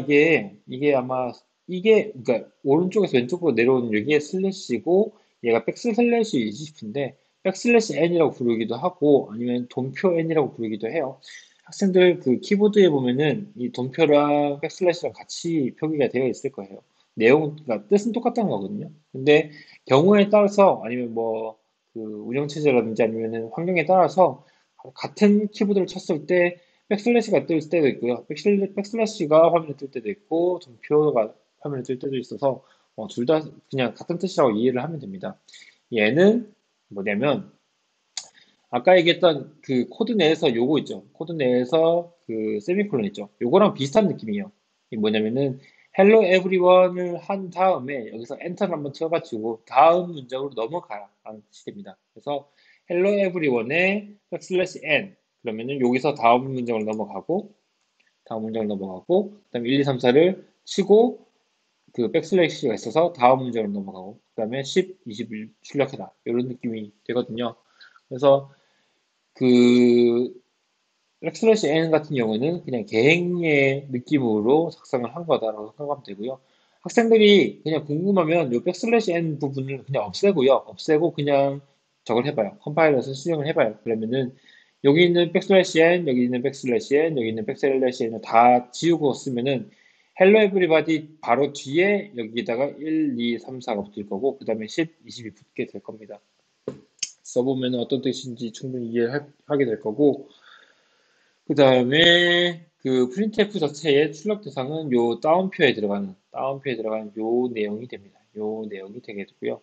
그러니까 오른쪽에서 왼쪽으로 내려오는 여기에 슬래시고 얘가 백슬래시이지 싶은데 백슬래시 n이라고 부르기도 하고 아니면 돈표 n이라고 부르기도 해요. 학생들 그 키보드에 보면은 이 돈표랑 백슬래시랑 같이 표기가 되어 있을 거예요. 그러니까 뜻은 똑같다는 거거든요. 근데 경우에 따라서 아니면 뭐 그 운영체제라든지 아니면은 환경에 따라서 같은 키보드를 쳤을 때 백슬래시가 뜰 때도 있고요. 백슬래시가 화면에 뜰 때도 있고, 점표가 화면에 뜰 때도 있어서, 둘 다 그냥 같은 뜻이라고 이해를 하면 됩니다. 얘는 뭐냐면, 아까 얘기했던 그 코드 내에서 요거 있죠. 코드 내에서 그 세미콜론 있죠. 요거랑 비슷한 느낌이에요. 이게 뭐냐면은, hello everyone을 한 다음에 여기서 엔터를 한번 쳐가지고 다음 문장으로 넘어가라 라는 뜻이 됩니다. 그래서 hello everyone의 n 그러면은 여기서 다음 문장을 넘어가고 그다음에 1, 2, 3, 4를 치고 그 백슬래시가 있어서 다음 문장으로 넘어가고 그다음에 10, 20을 출력해라 이런 느낌이 되거든요. 그래서 그 백슬래시 n 같은 경우는 그냥 계행의 느낌으로 작성을 한 거다라고 생각하면 되고요. 학생들이 그냥 궁금하면 이 백슬래시 n 부분을 그냥 없애고요. 없애고 그냥 저걸 해봐요. 컴파일러에서 수정을 해봐요. 그러면은 여기 있는 백슬래시 n, 여기 있는 백슬래시 n, 여기 있는 백슬래시 n을 다 지우고 쓰면은 헬로 에브리바디 바로 뒤에 여기다가 1, 2, 3, 4가 붙을 거고 그 다음에 10, 20이 붙게 될 겁니다. 써보면 어떤 뜻인지 충분히 이해하게 될 거고 그 다음에 그 프린트F 자체의 출력 대상은 다운표에 들어가는 요 내용이 됩니다. 요 내용이 되게 되고요.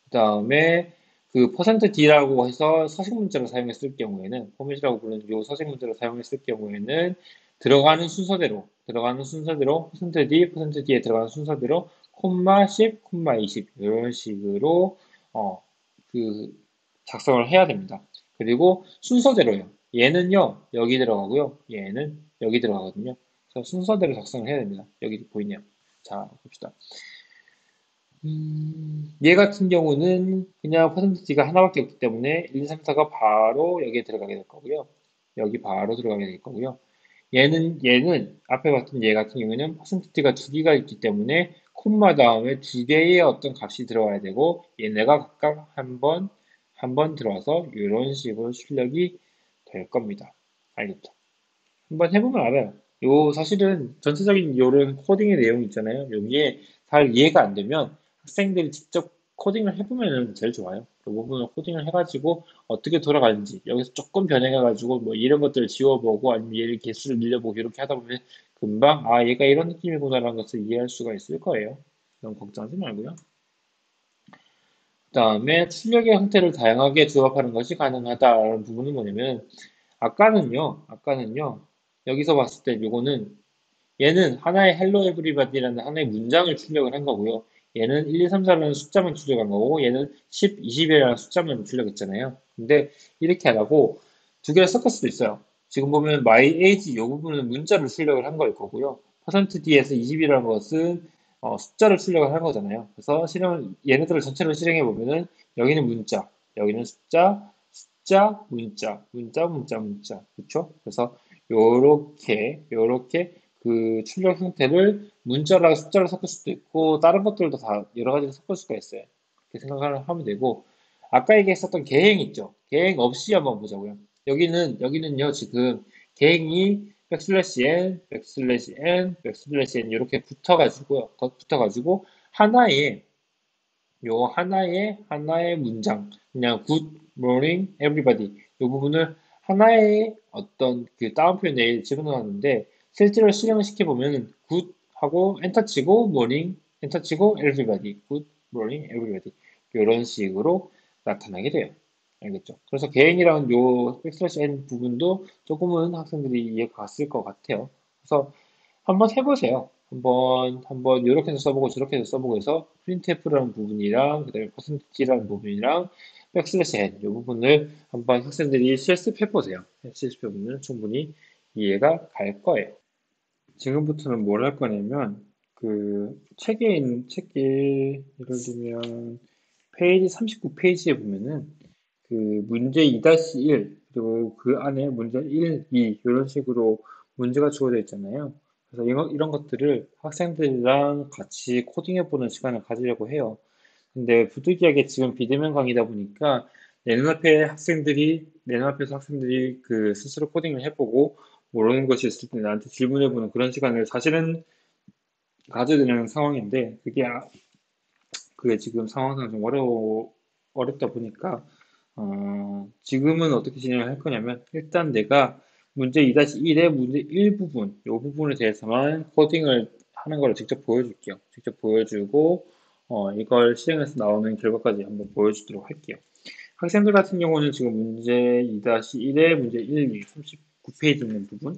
그 다음에 그 %D라고 해서 서식 문자를 사용했을 경우에는 포맷이라고 부르는 요 서식 문자를 사용했을 경우에는 들어가는 순서대로 %D에 들어가는 순서대로 콤마 10, 콤마 20 이런 식으로 그 작성을 해야 됩니다. 그리고 순서대로요. 얘는요, 여기 들어가고요. 얘는 여기 들어가거든요. 그래서 순서대로 작성을 해야 됩니다. 여기 보이네요. 자, 봅시다. 얘 같은 경우는 그냥 %D가 하나밖에 없기 때문에 1, 2, 3, 4가 바로 여기에 들어가게 될 거고요. 여기 바로 들어가게 될 거고요. 얘는 앞에 봤던 얘 같은 경우는 %D가 두 개가 있기 때문에 콤마 다음에 두 개의 어떤 값이 들어와야 되고 얘네가 각각 한 번 들어와서 이런 식으로 출력이 될 겁니다. 알겠죠? 한번 해보면 알아요. 사실은 전체적인 이런 코딩의 내용 있잖아요. 여기에 잘 이해가 안 되면 학생들이 직접 코딩을 해보면 제일 좋아요. 그 부분을 코딩을 해가지고 어떻게 돌아가는지 여기서 조금 변형해가지고 뭐 이런 것들을 지워보고 아니면 얘를 개수를 늘려보고 이렇게 하다 보면 금방 얘가 이런 느낌이구나라는 것을 이해할 수가 있을 거예요. 너무 걱정하지 말고요. 그다음에 출력의 형태를 다양하게 조합하는 것이 가능하다라는 부분은 뭐냐면 아까는요 여기서 봤을 때 요거는 얘는 하나의 헬로 에브리바디라는 하나의 문장을 출력을 한 거고요. 얘는 1, 2, 3, 4라는 숫자만 출력한 거고 얘는 10, 20이라는 숫자만 출력했잖아요. 근데 이렇게 안 하고 두 개를 섞을 수도 있어요. 지금 보면 my age 이 부분은 문자를 출력을 한 거일 거고요. %d에서 20이라는 것은 숫자를 출력을 한 거잖아요. 그래서 실행 얘네들을 전체를 실행해 보면은 여기는 문자, 여기는 숫자, 숫자, 문자, 문자, 문자, 문자. 그렇죠? 그래서 요렇게 그 출력 형태를 문자랑 숫자를 섞을 수도 있고 다른 것들도 다 여러 가지를 섞을 수가 있어요. 그렇게 생각을 하면 되고 아까 얘기했었던 계행 있죠. 계행 없이 한번 보자고요. 여기는요 지금 계행이 백슬래시 n, 백슬래시 n, 백슬래시 n 이렇게 붙어가지고요. 붙어가지고 하나의 하나의 문장 그냥 good morning everybody 이 부분을 하나의 어떤 그 다운표 내에 집어넣었는데 실제로 실행을 시켜보면 good 하고 엔터 치고 morning 엔터 치고 everybody good morning everybody 이런 식으로 나타나게 돼요. 알겠죠? 그래서 개인이라는 요 백슬래시 n 부분도 조금은 학생들이 이해가 갔을 것 같아요. 그래서 한번 해보세요. 한번 이렇게 해서 써보고 저렇게 해서 써보고 해서 printf라는 부분이랑 그다음에 %라는 부분이랑 백슬래시 n 이 부분을 한번 학생들이 실습해보세요. 실습해보면 충분히 이해가 갈 거예요. 지금부터는 뭘 할 거냐면 그 책에 있는 책에 예를 들면 페이지 39페이지에 보면은 그 문제 2-1 그리고 그 안에 문제 1, 2 이런 식으로 문제가 주어져 있잖아요. 그래서 이런 것들을 학생들이랑 같이 코딩해보는 시간을 가지려고 해요. 근데 부득이하게 지금 비대면 강의다 보니까 내 눈앞에서 학생들이 그 스스로 코딩을 해보고 모르는 것이 있을 때 나한테 질문해보는 그런 시간을 사실은 가져야 되는 상황인데 그게 지금 상황상 좀 어렵다 보니까 지금은 어떻게 진행을 할 거냐면 일단 내가 문제 2-1의 문제 1부분 이 부분에 대해서만 코딩을 하는 걸 직접 보여줄게요. 직접 보여주고 이걸 실행해서 나오는 결과까지 한번 보여주도록 할게요. 학생들 같은 경우는 지금 문제 2-1의 문제 1, 2, 39페이지 있는 부분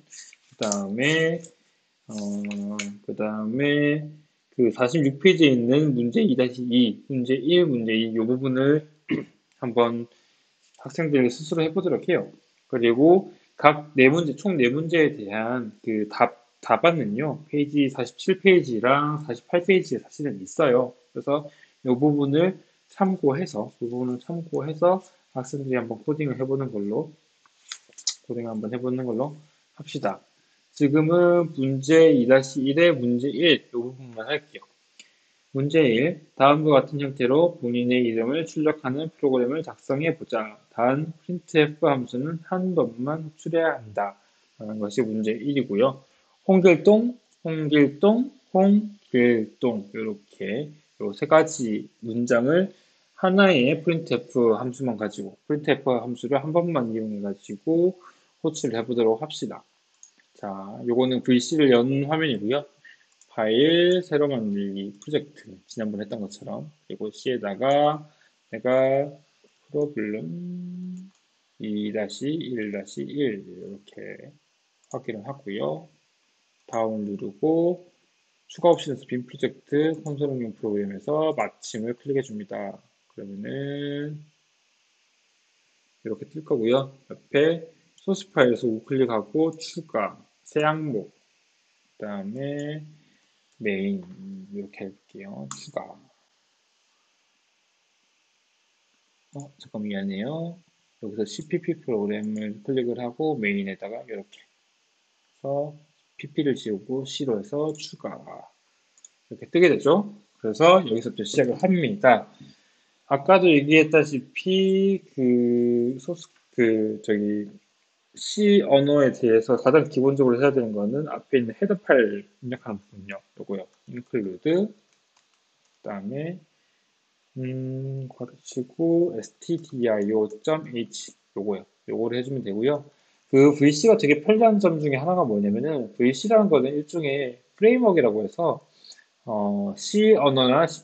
어, 그 다음에 그 46페이지에 있는 문제 2-2, 문제 1, 문제 2 이 부분을 한번 학생들 스스로 해보도록 해요. 그리고 각 네 문제, 총 네 문제에 대한 그 답안은요, 페이지 47페이지랑 48페이지에 사실은 있어요. 그래서 이 부분을 참고해서 학생들이 한번 코딩을 한번 해보는 걸로 합시다. 지금은 문제 2-1의 문제 1, 이 부분만 할게요. 문제 1. 다음과 같은 형태로 본인의 이름을 출력하는 프로그램을 작성해 보자. 단, printf 함수는 한 번만 호출해야 한다. 라는 것이 문제 1이고요. 홍길동, 이렇게 요 세 가지 문장을 하나의 printf 함수만 가지고, printf 함수를 한 번만 이용해 가지고 호출을 해보도록 합시다. 자, 요거는 VC를 연 화면이고요. 파일 새로 만들기 프로젝트 지난번에 했던 것처럼 그리고 C에다가 내가 프로블럼 2-1-1 이렇게 확인을 하고요. 다운 누르고 추가 옵션에서 빈 프로젝트 콘솔용 프로그램에서 마침을 클릭해 줍니다. 그러면은 이렇게 뜰 거고요. 옆에 소스 파일에서 우클릭하고 추가 새 항목 그 다음에 메인 이렇게 해볼게요. 추가. 잠깐 미안해요. 여기서 CPP 프로그램을 클릭을 하고 메인에다가 이렇게 해서 PP를 지우고 C로 해서 추가. 이렇게 뜨게 되죠. 그래서 여기서부터 시작을 합니다. 아까도 얘기했다시피 C 언어에 대해서 가장 기본적으로 해야 되는 거는 앞에 있는 헤더 파일 입력하는 부분요. 요거요. include 그다음에 괄호치고 stdio.h 요거요. 요거를 해주면 되고요. 그 VC가 되게 편리한 점 중에 하나가 뭐냐면은 VC라는 거는 일종의 프레임워크라고 해서 C 언어나 C++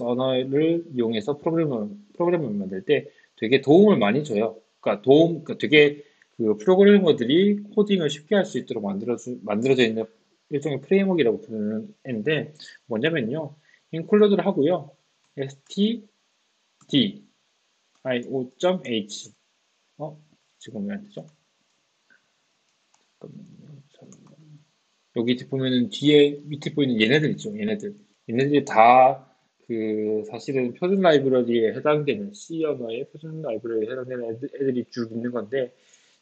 언어를 이용해서 프로그램을 만들 때 되게 도움을 많이 줘요. 그러니까 되게 그 프로그래머들이 코딩을 쉽게 할 수 있도록 만들어져 있는 일종의 프레임워크라고 부르는 앤데, 뭐냐면요. include를 하고요. stdio.h. 지금 왜 안 되죠? 잠깐만요. 여기 보면은 밑에 보이는 얘네들 있죠. 얘네들이 다 사실은 표준 라이브러리에 해당되는 C 언어의 표준 라이브러리에 해당되는 애들이 쭉 있는 건데,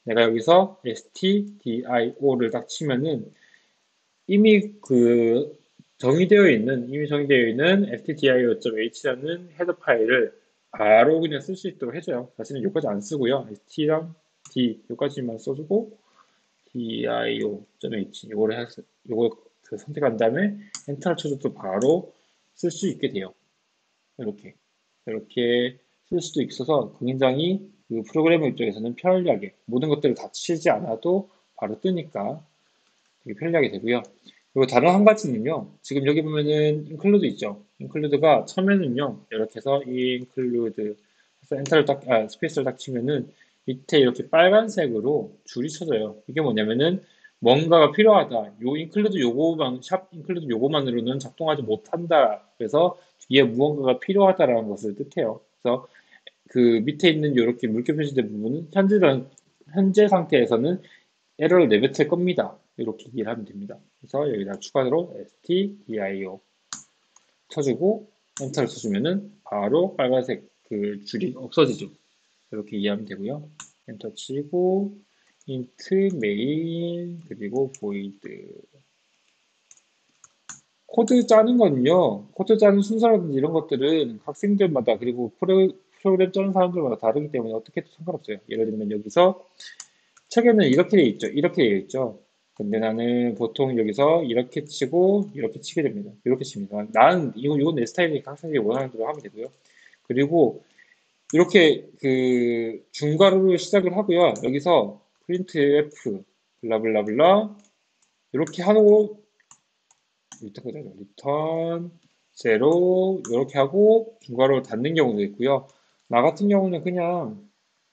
내가 여기서 stdio를 딱 치면은 이미 정의되어 있는 stdio.h라는 헤더 파일을 바로 그냥 쓸 수 있도록 해줘요. 사실은 여기까지 안 쓰고요. st랑 d 여기까지만 써주고 dio.h 요걸 선택한 다음에 엔터를 쳐줘도 바로 쓸 수 있게 돼요. 이렇게 쓸 수도 있어서 굉장히 그 프로그래머 입장에서는 편리하게 모든 것들을 다 치지 않아도 바로 뜨니까 되게 편리하게 되고요. 그리고 다른 한 가지는요. 지금 여기 보면은 include 있죠. include가 처음에는요. 이렇게 해서 include 해서 스페이스를 딱 치면은 밑에 이렇게 빨간색으로 줄이 쳐져요. 이게 뭐냐면은 뭔가가 필요하다. 샵 include 요거만으로는 작동하지 못한다. 그래서 뒤에 무언가가 필요하다라는 것을 뜻해요. 그래서 그 밑에 있는 이렇게 물결 표시된 부분은 현재 상태에서는 에러를 내뱉을 겁니다. 이렇게 얘기를 하면 됩니다. 그래서 여기다 추가로 stdio 쳐주고 엔터를 쳐주면은 바로 빨간색 그 줄이 없어지죠. 이렇게 이해하면 되고요. 엔터 치고 int main 그리고 void 코드 짜는 순서라든지 이런 것들은 학생들마다 그리고 프로그램 짜는 사람들마다 다르기 때문에 어떻게 해도 상관없어요. 예를 들면 여기서 책에는 이렇게 돼 있죠. 이렇게 되어 있죠. 근데 나는 보통 여기서 이렇게 치고 이렇게 치게 됩니다. 이렇게 칩니다. 나는 이건 내 스타일이니까 학생들이 원하는 대로 하면 되고요. 그리고 이렇게 그 중괄호로 시작을 하고요. 여기서 printf 블라블라블라 이렇게 하고 리턴 제로 이렇게 하고 중괄호를 닫는 경우도 있고요. 나 같은 경우는 그냥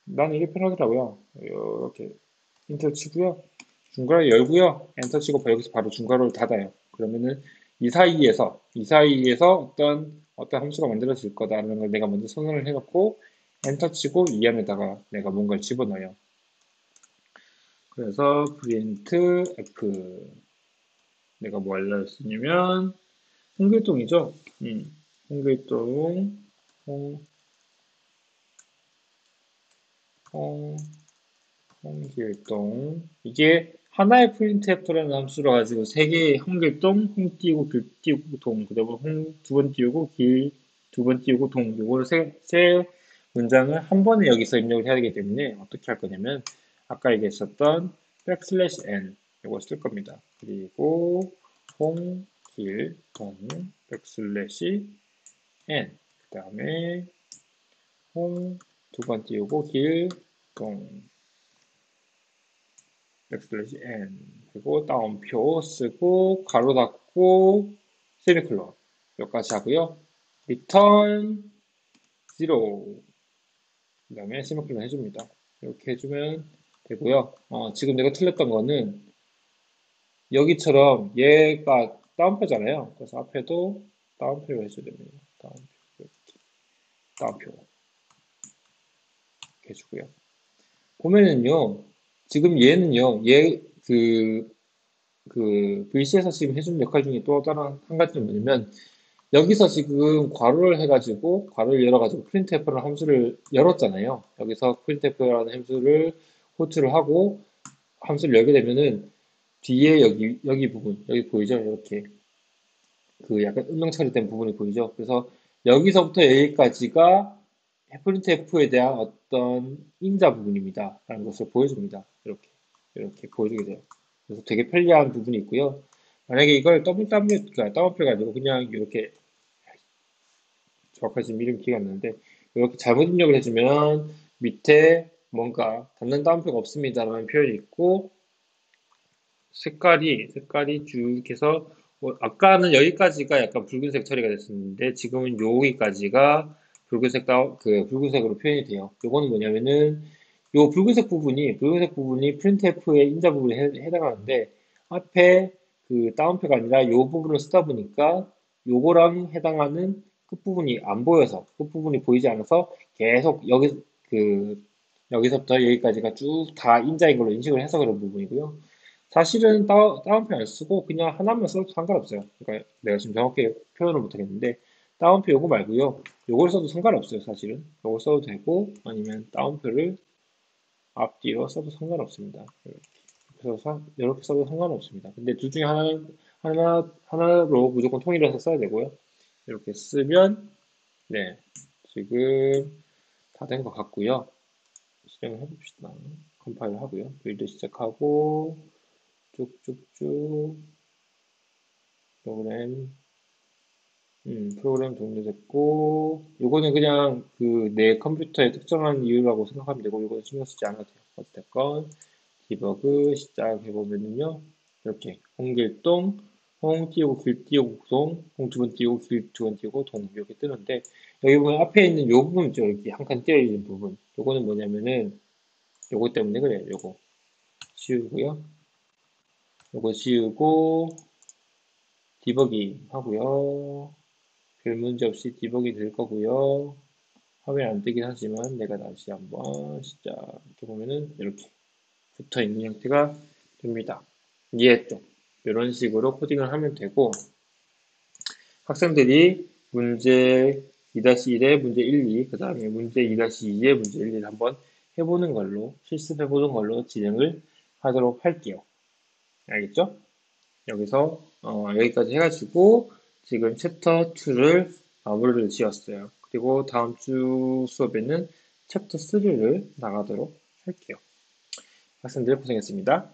나는 이게 편하더라고요. 이렇게 인터 치고요. 중괄호 열고요. 엔터 치고 여기서 바로 중괄호를 닫아요. 그러면은 이 사이에서 어떤 함수가 만들어질 거다라는 걸 내가 먼저 선언을 해놓고 엔터 치고 이 안에다가 내가 뭔가를 집어넣어요. 그래서 printf 내가 뭐 알려줬냐면 홍길동이죠. 홍길동 홍, 홍, 홍길동 이게 하나의 printf라는 함수로 가지고 세 개의 홍길동, 홍 띄우고 길 띄우고 동 그다음에 홍 두 번 띄우고 길 두 번 띄우고 동 요걸 세 문장을 한 번에 여기서 입력을 해야 되기 때문에 어떻게 할 거냐면 아까 얘기했었던 n 이걸 쓸 겁니다. 그리고 홍, 길, 동, n 그 다음에 홍 두 번 띄우고 길, 동 n 그리고 따옴표 쓰고 가로 닫고 세미콜론 여기까지 하고요. return 0 그 다음에 세미콜론 해줍니다. 이렇게 해주면 되고요. 지금 내가 틀렸던 거는 여기처럼 얘가 따옴표잖아요. 그래서 앞에도 따옴표로 해줘야 됩니다. 따옴표 이렇게 해주고요. 보면은요, 지금 얘는요, VC에서 지금 해준 역할 중에 또 다른 한 가지는 뭐냐면, 여기서 지금 괄호를 열어가지고 printf라는 함수를 열었잖아요. 여기서 printf라는 함수를 호출을 하고 함수를 열게 되면은 뒤에 여기 부분, 여기 보이죠? 이렇게 약간 음영 처리된 부분이 보이죠? 그래서 여기서부터 여기까지가 printf에 대한 어떤 인자 부분입니다. 라는 것을 보여줍니다. 이렇게 보여주게 돼요. 그래서 되게 편리한 부분이 있고요. 만약에 이걸 따옴표가 아니고 그냥 이렇게 정확하게 지금 이름 기억이 안 나는데 이렇게 잘못 입력을 해주면 밑에 뭔가 닫는 따옴표가 없습니다라는 표현이 있고 색깔이 쭉 해서 아까는 여기까지가 약간 붉은색 처리가 됐었는데 지금은 여기까지가 붉은색으로 표현이 돼요. 요거는 뭐냐면은 요 붉은색 부분이 printf의 인자 부분에 해당하는데 앞에 그 따옴표가 아니라 요 부분을 쓰다 보니까 요거랑 해당하는 끝부분이 안 보여서 끝부분이 보이지 않아서 계속 여기서부터 여기까지가 쭉 다 인자인 걸로 인식을 해서 그런 부분이고요. 사실은 다운표 안 쓰고 그냥 하나만 써도 상관없어요. 그러니까 내가 지금 정확히 표현을 못하겠는데 다운표 요거 말고요. 요걸 써도 상관없어요. 사실은 요걸 써도 되고 아니면 다운표를 앞뒤로 써도 상관없습니다. 그래서 이렇게 써도 상관없습니다. 근데 둘 중에 하나로 무조건 통일해서 써야 되고요. 이렇게 쓰면 네 지금 다 된 것 같고요. 실행을 해봅시다. 컴파일 하고요. 빌드 시작하고 쭉쭉쭉 프로그램 프로그램 종료됐고 요거는 그냥 그 내 컴퓨터의 특정한 이유라고 생각하면 되고 요거는 신경 쓰지 않아도 돼요. 어쨌건 디버그 시작해보면은요 이렇게 홍길동 홍 띄우고 길 띄우고 홍 두 번 띄우고 길 두 번 띄우고 동 이렇게 뜨는데 여기 보면 앞에 있는 요 부분 있죠. 여기 한 칸 띄어 있는 부분 요거는 뭐냐면은 요거 때문에 그래요. 요거 지우고요. 요거 지우고 디버깅 하고요. 별 문제 없이 디버깅 될 거고요. 화면 안 뜨긴 하지만 내가 다시 한번 시작해 보면은 이렇게 붙어 있는 형태가 됩니다. 이해했죠? 이런 식으로 코딩을 하면 되고 학생들이 문제 2-1에 문제 1, 2, 그 다음에 문제 2-2에 문제 1, 2를 한번 해보는 걸로 실습해보는 걸로 진행을 하도록 할게요. 알겠죠? 여기서 여기까지 해가지고 지금 챕터 2를 마무리를 지었어요. 그리고 다음 주 수업에는 챕터 3를 나가도록 할게요. 학생들 고생했습니다.